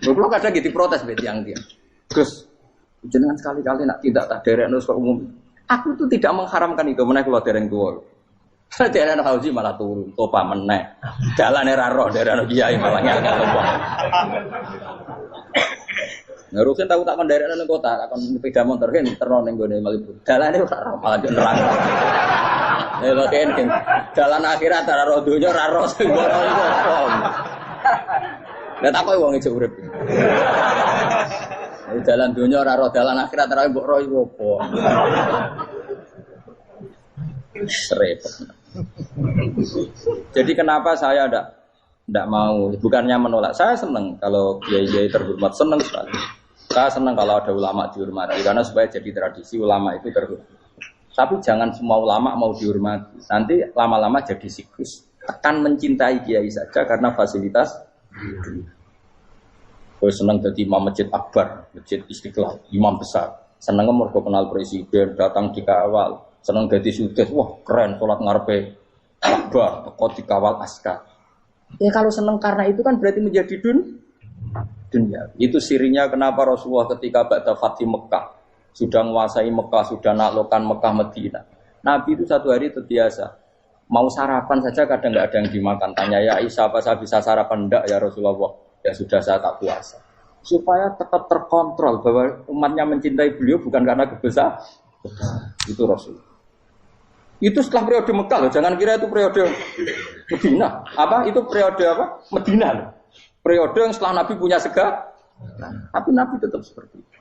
Lho kadang gitu protes mbek tiyang-tiyang. Gus, jenengan sekali-kali nak tidak tak derekno kok umum. Aku itu tidak mengharamkan itu, menaik keluar dereng tua. Dereng haji malah turun, topa meneh. Dalane ra roh dereng kiai malah ngel-ngel topa. Ngurusin tahu tak kon dereng nang kota, takon sepeda motor kan terno ning gone Malibu. Dalane ora roh malah nerang. Lha kene dalan akhirat ora roh donya ora roh sing ora iku apa. Lah takoki wong ijo urip. Jalan dunia ora roh dalan akhirat ora mbok roh iku apa. Repot. Jadi kenapa saya ndak mau, bukannya menolak. Saya senang kalau kiai-kiai terhormat, senang sekali. Saya senang kalau ada ulama dihormati karena supaya jadi tradisi ulama itu terhormat. Tapi jangan semua ulama mau dihormati. Nanti lama-lama jadi siklus. Tekan mencintai kiai saja karena fasilitas. Gue seneng jadi imam masjid akbar, masjid Istiqlal, imam besar. Seneng mergo kenal presiden, datang dikawal. Seneng jadi sudes, wah keren, sholat ngarepe akbar, teko dikawal askar. Ya kalau seneng karena itu kan berarti menjadi dunia. Itu sirinya kenapa Rasulullah ketika ba'da Fathi Mekah sudah menguasai Mekah, sudah naklukkan Mekah Madinah. Nabi itu satu hari terbiasa. Mau sarapan saja kadang nggak ada yang dimakan. Tanya ya Aisyah, apa saya bisa sarapan? Enggak ya Rasulullah. Ya sudah saya tak puasa. Supaya tetap terkontrol bahwa umatnya mencintai beliau bukan karena kebesaran. Itu Rasul. Itu setelah periode Mekah loh. Jangan kira itu periode Medina. Apa? Itu periode apa? Medina loh. Periode yang setelah Nabi punya segala. Tapi Nabi tetap seperti itu.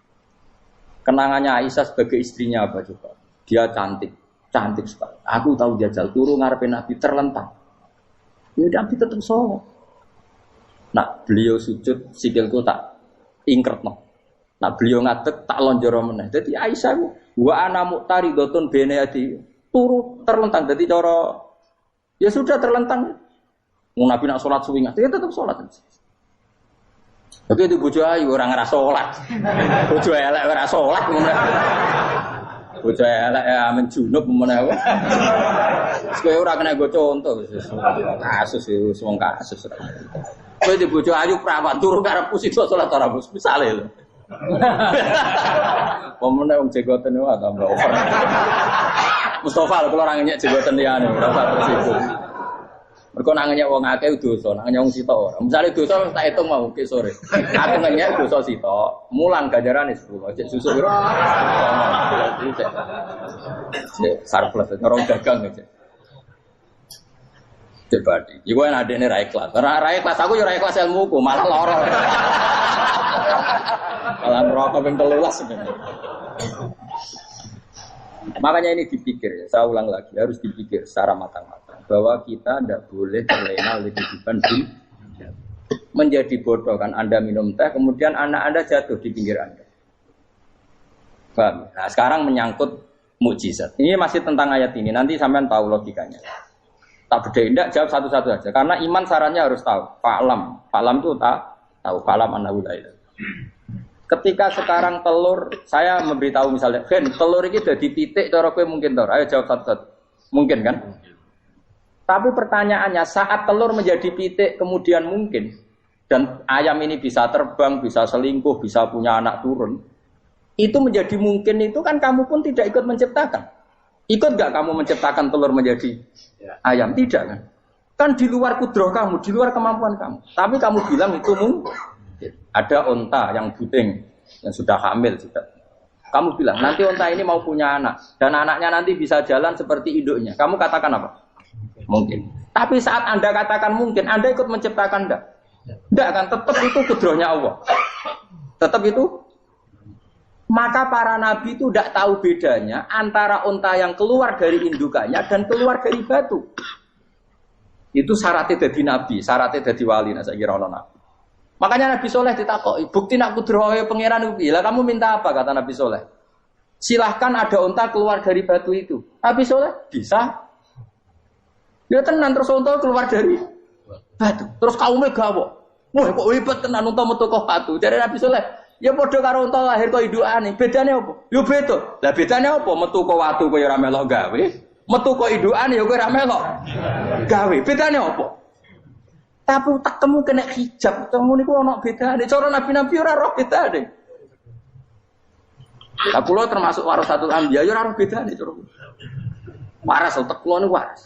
Kenangannya Aisyah sebagai istrinya apa coba? Dia cantik. Cantik sekali. Aku tahu jajal turu ngarepe Nabi terlentang. Ya Nabi tetap sholat. Nak beliau sujud sikilku tak ingkretno. Nak beliau ngadeg tak lonjoro meneh. Dadi Aisyah wa ana muqtaridotun bene adi turu terlentang. Dadi cara ya sudah terlentang. Wong Nabi nak salat suwi dia tetap salat. Tapi itu bojo ayu ora ngrasa salat. Bojo elek ora salat ngono. Bojo elek amen junub meneh. Kowe ora kena go contoh kasus wis wong kasus. Kowe di bojo ayu prawan turu karepku sida salat ora bus misale lho. Pemene wong jegoten wae tambah over. Mustofa lho kula ora ngenyek jegoten liyane ora usah terus itu. Mergo nak ngenyek wong akeh dosa, nak ngenyek wong sitok ora. Misale dosa tak hitung mau ke sore. Aku ngenyek dosa sitok, mulang ganjarane 10. Cek susu piro? Cek surplus orang dagang aja. Debati. Iku enak adekne ra ikhlas. Ra ikhlas aku yo ra ikhlas ilmuku, malah lara. Malah neraka ping 13 sebenarnya. Makanya ini dipikir ya, saya ulang lagi, harus dipikir secara matang-matang bahwa kita tidak boleh terlena oleh kehidupan dunia. Menjadi bodoh kan Anda minum teh, kemudian anak Anda jatuh di pinggir Anda. Paham? Nah sekarang menyangkut mukjizat. Ini masih tentang ayat ini, nanti sampean tahu logikanya. Tak beda, tidak jawab satu-satu aja. Karena iman sarannya harus tahu. Fa'lam itu tak tahu. Fa'lam annahu la ilaha. Ketika sekarang telur, saya memberitahu misalnya, Gen, telur ini udah di titik, cara kowe mungkin telur. Ayo jawab satu-satu. Mungkin kan? Tapi pertanyaannya, saat telur menjadi pitik kemudian mungkin, dan ayam ini bisa terbang, bisa selingkuh, bisa punya anak turun, itu menjadi mungkin itu kan kamu pun tidak ikut menciptakan. Ikut gak kamu menciptakan telur menjadi ayam? Tidak kan? Kan di luar kudroh kamu, di luar kemampuan kamu. Tapi kamu bilang itu mungkin. Ada onta yang buting, yang sudah hamil sudah. Kamu bilang nanti onta ini mau punya anak dan anaknya nanti bisa jalan seperti induknya. Kamu katakan apa? Mungkin. Tapi saat Anda katakan mungkin, Anda ikut menciptakan enggak? Enggak kan? Tetap itu kudrohnya Allah. Tetap itu. Maka para nabi itu tidak tahu bedanya antara onta yang keluar dari indukannya dan keluar dari batu. Itu syaratnya jadi nabi, syaratnya jadi wali. Nah, saya kira orang nabi. Makanya Nabi Soleh ditakoki, bukti nak kudrohe pangeran ubi. Lah kamu minta apa kata Nabi Soleh? Silahkan ada unta keluar dari batu itu. Nabi Soleh bisa. Dia tenan terus unta keluar dari batu. Terus kaumnya gawok. Wah kok hebat tenan unta metu kok batu. Dari Nabi Soleh, ya padha karo unta lahir kok indukane. Bedane apa? Yo beda. Lah bedane apa? Metu kok watu kok ya ora melok gawe. Metu kok indukane ya kowe ora melok gawe. Bedane apa? Tapi tak temu kena hijab, temu niku ana bedane. Cara nabi-nabi ora roh bedane. Lah kula termasuk warasatul anbiya ya ora roh bedane cara. Waras utek kula niku waras.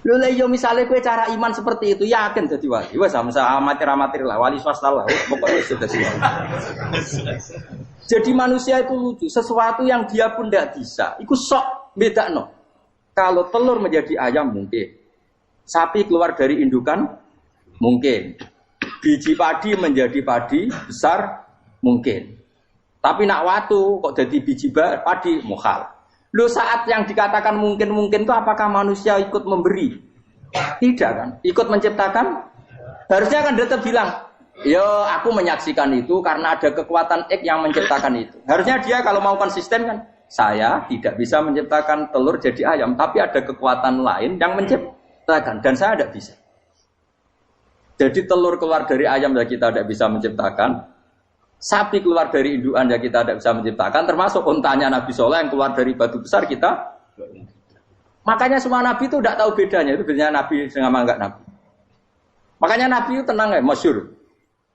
Lho lha yo misale kowe cara iman seperti itu yakin dadi wali. Wes amatir-amatir lah, wali swasta lah. Pokoknya sudah siap. Jadi manusia itu lucu, sesuatu yang dia pun tidak bisa. Iku sok bedakno. Kalau telur menjadi ayam mungkin. Sapi keluar dari indukan mungkin. Biji padi menjadi padi besar mungkin. Tapi nak watu kok jadi biji padi mukhal. Loh saat yang dikatakan mungkin-mungkin itu apakah manusia ikut memberi? Tidak kan? Ikut menciptakan? Harusnya kan tetap bilang, yo aku menyaksikan itu karena ada kekuatan X yang menciptakan itu. Harusnya dia kalau mau konsisten kan, saya tidak bisa menciptakan telur jadi ayam, tapi ada kekuatan lain yang menciptakan. Dan saya tidak bisa. Jadi telur keluar dari ayam ya kita tidak bisa menciptakan. Sapi keluar dari indukan ya kita tidak bisa menciptakan. Termasuk untanya Nabi Soleh yang keluar dari batu besar kita. Makanya semua Nabi itu tidak tahu bedanya. Itu bedanya Nabi dengan enggak Nabi. Makanya Nabi itu tenang ya, masyhur.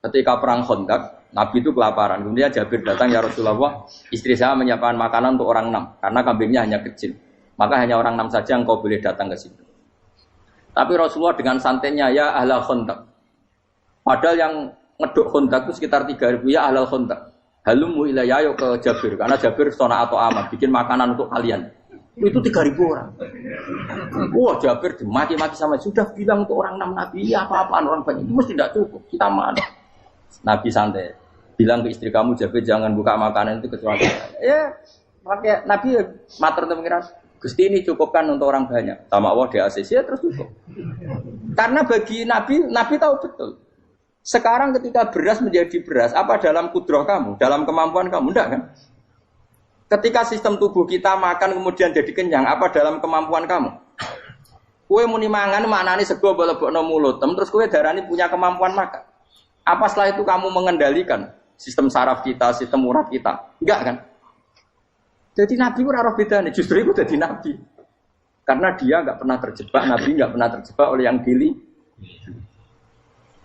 Ketika perang Khandaq, Nabi itu kelaparan. Kemudian Jabir datang, ya Rasulullah, istri saya menyiapkan makanan untuk orang 6. Karena kambingnya hanya kecil. Maka hanya orang 6 saja yang kau boleh datang ke situ. Tapi Rasulullah dengan santainya, ya ahlal Khandaq. Padahal yang ngeduk Khandaq itu sekitar 3.000, ya ahlal Khandaq. Halumu ilayya yuk ke Jabir. Karena Jabir sona atau amat, bikin makanan untuk kalian. Itu 3.000 orang. Wah Jabir dimaki-maki sama, sudah bilang untuk orang 6 Nabi, ya apa-apaan orang banyak. Itu mesti tidak cukup, kita mana. Nabi santai. Bilang ke istri kamu, Jabir jangan buka makanan itu kecuali. Ya, pakai Nabi matur untuk pengiran. Gusti ini cukupkan untuk orang banyak. Sama Allah di ACC ya terus cukup. Karena bagi Nabi, Nabi tahu betul. Sekarang ketika beras menjadi beras, apa dalam kudroh kamu? Dalam kemampuan kamu? Enggak kan? Ketika sistem tubuh kita makan kemudian jadi kenyang, apa dalam kemampuan kamu? Kue muni mangan maknane sego bolebokno mulut, terus kue darani punya kemampuan makan. Apa setelah itu kamu mengendalikan sistem saraf kita, sistem urat kita? Enggak kan? Jadi Nabi ora roh bedane, justru itu jadi Nabi. Karena dia enggak pernah terjebak, Nabi enggak pernah terjebak oleh yang pilih.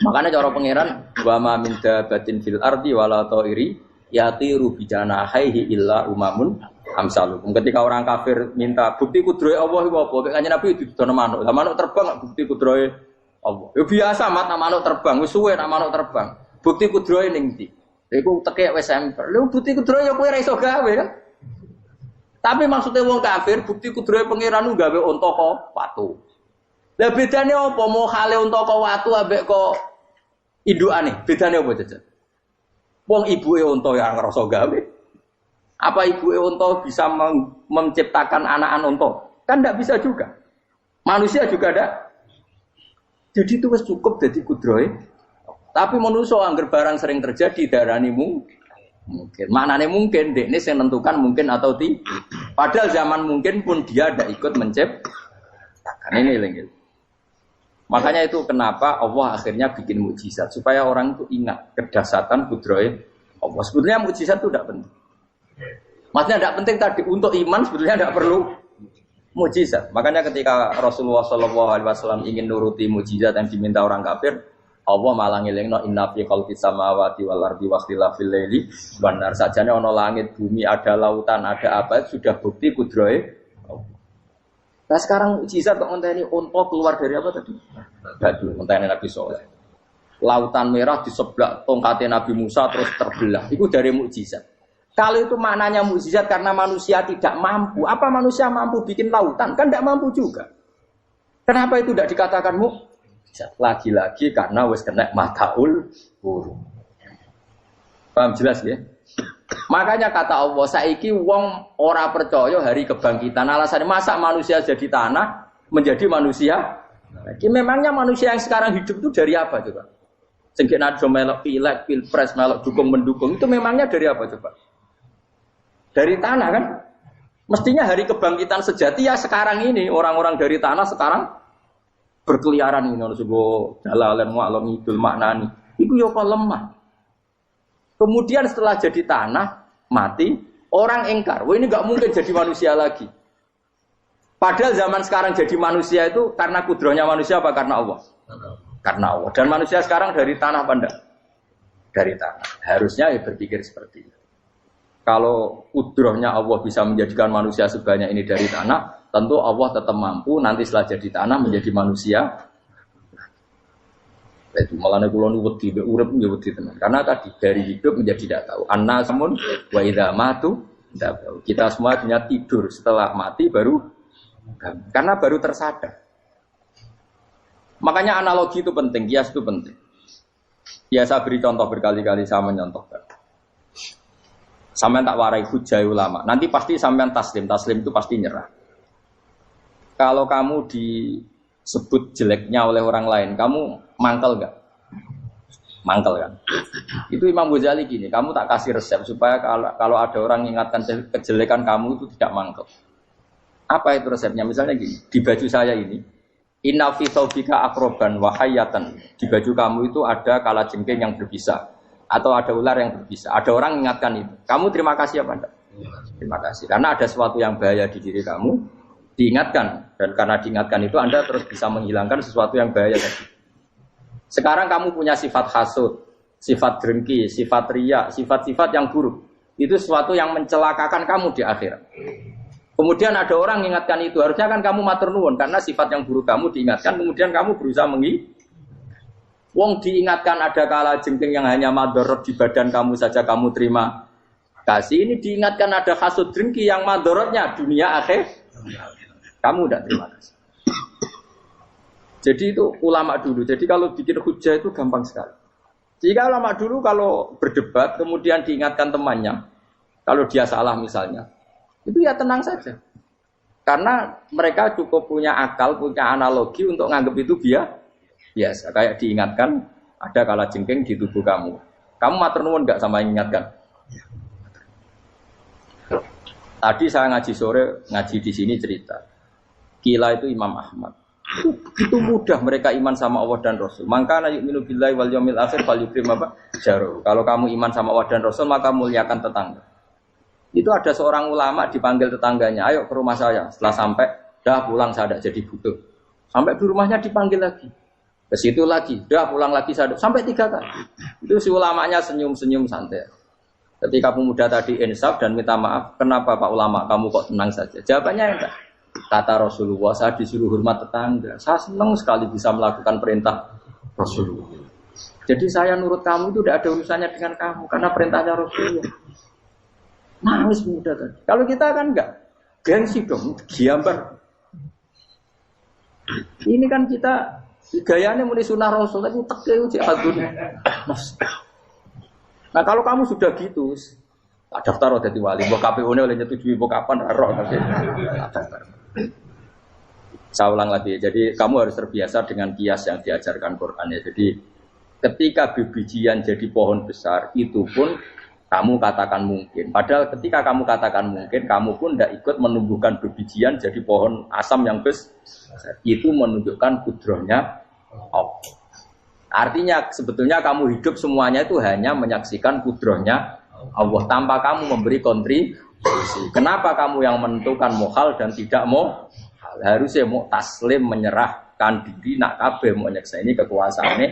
Makanya cara pangeran wa ma min dabatin fil ardi wala ta'iri yatiru bi janahihi illa umamun amsalukum. Ketika orang kafir minta bukti kudrohe Allah iku apa? Kanjeng Nabi didono manuk. Lah manuk terbang bukti kudrohe Allah. Ya biasa mat manuk terbang, wis suwe nak manuk terbang. Bukti kudrohe ning ndi? Iku tekek wis emper. Lha bukti kudrohe ya kowe ra iso gawe kan? Tapi maksudnya wong kafir bukti kudrohe pangeran ku gawe unta kok watu. Lah bedane apa? Mau hale unta kok watu ambek kok indukane? Bedane apa jajan? Wong ibuke unta ya ngrasa gawe. Apa ibu onto bisa menciptakan anakan onto? Kan tidak bisa juga. Manusia juga ada. Jadi itu cukup jadi kudroy. Tapi manusia angger barang sering terjadi darani mungkin. Maknanya mungkin, dek ini yang menentukan mungkin atau tidak. Padahal zaman mungkin pun dia tidak ikut menciptakan. Ini lagi. Makanya itu kenapa Allah akhirnya bikin mukjizat supaya orang itu ingat kedahsyatan kudroy Allah. Sebetulnya mukjizat itu tidak penting. Maksudnya tidak penting tadi untuk iman sebetulnya tidak perlu mukjizat. Makanya ketika Rasulullah SAW ingin nuruti mukjizat yang diminta orang kafir, Allah malah ngelingno inna fi khalqis samawati wal ardi wakhtilafil laili wan nar. Sajane ana langit, bumi, ada lautan, ada apa sudah bukti kudrohe. Nah sekarang mukjizat kok ngenteni unta keluar dari apa tadi? Batu, ngenteni Nabi Saleh. Lautan merah di sebelah tongkatnya Nabi Musa terus terbelah. Itu dari mukjizat. Kalau itu maknanya mukjizat karena manusia tidak mampu. Apa manusia mampu bikin lautan? Kan tidak mampu juga. Kenapa itu tidak dikatakan mukjizat? Lagi-lagi karena wis kena mataul burung. Paham jelas ya? Makanya kata Allah, saiki wong ora percaya hari kebangkitan. Alasannya masa manusia jadi tanah menjadi manusia? Memangnya manusia yang sekarang hidup itu dari apa coba? Sengke nado melok pilek, pilpres, melok dukung mendukung itu memangnya dari apa coba? Dari tanah kan? Mestinya hari kebangkitan sejati ya sekarang ini orang-orang dari tanah sekarang berkeliaran ini harus go dalalan mu'alam idul maknani. Iku yo kok lemah. Kemudian setelah jadi tanah mati orang engkar. Wah ini nggak mungkin jadi manusia lagi. Padahal zaman sekarang jadi manusia itu karena kudrohnya manusia apa karena Allah? Karena Allah. Dan manusia sekarang dari tanah apa enggak? Dari tanah. Harusnya ya berpikir seperti itu. Kalau kudrohnya Allah bisa menjadikan manusia sebanyak ini dari tanah, tentu Allah tetap mampu nanti setelah jadi tanah menjadi manusia. Itu malah kula nu wedi urip nggih wedi tenan. Karena tadi dari hidup menjadi tidak tahu. Annasun wa idza matu tidak tahu. Kita semua punya tidur setelah mati baru karena baru tersadar. Makanya analogi itu penting, kias itu penting. Ya saya beri contoh berkali-kali saya menyontohkan. Sampean tak warai hujah ulama. Nanti pasti sampean taslim itu pasti nyerah. Kalau kamu disebut jeleknya oleh orang lain, kamu mangkel nggak? Mangkel kan? Itu Imam Ghazali gini, kamu tak kasih resep supaya kalau ada orang mengingatkan kejelekan kamu itu tidak mangkel. Apa itu resepnya? Misalnya gini, di baju saya ini, inna fi thawbika akroban wa hayatan. Di baju kamu itu ada kalajengking yang berbisa atau ada ular yang berbisa. Ada orang mengingatkan itu. Kamu terima kasih apa enggak? Terima kasih. Karena ada sesuatu yang bahaya di diri kamu, diingatkan. Dan karena diingatkan itu Anda terus bisa menghilangkan sesuatu yang bahaya tadi. Sekarang kamu punya sifat hasud, sifat dengki, sifat riya, sifat-sifat yang buruk. Itu sesuatu yang mencelakakan kamu di akhirat. Kemudian ada orang mengingatkan itu. Harusnya kan kamu matur nuwun karena sifat yang buruk kamu diingatkan. Kemudian kamu berusaha Wong diingatkan ada kalajengking yang hanya madorot di badan kamu saja kamu terima kasih. Ini diingatkan ada hasud dengki yang madorotnya dunia akhir. Kamu tidak terima kasih. Jadi itu ulama dulu. Jadi kalau bikin hujah itu gampang sekali. Jika ulama dulu kalau berdebat kemudian diingatkan temannya, kalau dia salah misalnya, itu ya tenang saja. Karena mereka cukup punya akal, punya analogi untuk nganggap itu biasa. Kayak diingatkan ada kalajengking di tubuh kamu. Kamu matur nuwun enggak sama ingatkan? Tadi saya ngaji sore, ngaji di sini cerita. Kila itu Imam Ahmad. Itu mudah mereka iman sama Allah dan Rasul. Maka yu'minu billahi wal yaumil akhir falyukrim apa? Jaruh. Kalau kamu iman sama Allah dan Rasul maka muliakan tetangga. Itu ada seorang ulama dipanggil tetangganya, ayo ke rumah saya. Setelah sampai, dah pulang saya tidak jadi butuh. Sampai di rumahnya dipanggil lagi. Ke situ lagi, dah pulang lagi saya sampai 3 kali. Itu si ulamanya senyum-senyum santai. Ketika pemuda tadi insaf dan minta maaf, kenapa Pak Ulama kamu kok tenang saja? Jawabannya enggak. Kata Rasulullah, saya disuruh hormat tetangga. Saya senang sekali bisa melakukan perintah Rasulullah. Jadi saya nurut kamu itu tidak ada urusannya dengan kamu, karena perintahnya Rasulullah. Nangis pemuda tadi. Kalau kita kan enggak, gengsi dong, giambar. Ini kan kita gayanya mulai sunnah Rasul, tapi teke uji adun. Nah kalau kamu sudah gitu, Tak daftar dadi wali, mbok KPU-ne oleh nyetujui mbok kapan ora roh tapi tak daftar. Saya ulang lagi, jadi kamu harus terbiasa dengan kias yang diajarkan Quran ya. Jadi ketika bibijian jadi pohon besar, itu pun kamu katakan mungkin. Padahal ketika kamu katakan mungkin, kamu pun tidak ikut menumbuhkan bibijian jadi pohon asam yang besar. Itu menunjukkan kudrohnya Allah. Artinya sebetulnya kamu hidup semuanya itu hanya menyaksikan kudrohnya Allah tanpa kamu memberi kontribusi. Kenapa kamu yang menentukan mohal dan tidak mau? Harusnya mau taslim menyerahkan diri nak kabeh mau nyekseni kekuasaane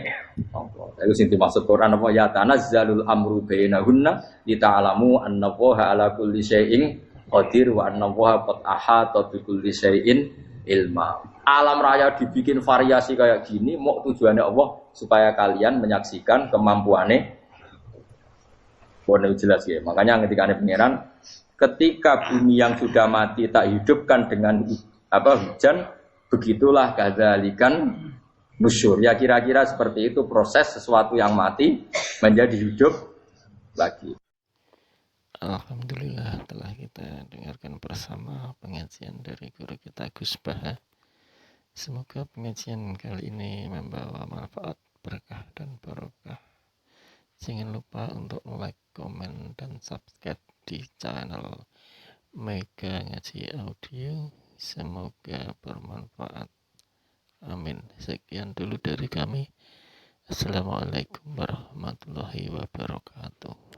Allah. Itu sing dimaksud Quran apa ya tanazzalul amru bainahunna lita'lamu annallaha ala kulli syai'in qadir wa annallaha qad ahata bi kulli syai'in ilma. Alam raya dibikin variasi kayak gini mau tujuannya Allah supaya kalian menyaksikan kemampuane. Boleh jelas ya. Makanya ketika ada pangeran ketika bumi yang sudah mati tak hidupkan dengan hujan, begitulah kadzalikan nusyur. Ya kira-kira seperti itu proses sesuatu yang mati menjadi hidup lagi. Alhamdulillah telah kita dengarkan bersama pengajian dari guru kita Gus Baha. Semoga pengajian kali ini membawa manfaat, berkah dan barokah. Jangan lupa untuk like, komen, dan subscribe di channel Mega Ngaji Audio. Semoga bermanfaat. Amin. Sekian dulu dari kami. Assalamualaikum warahmatullahi wabarakatuh.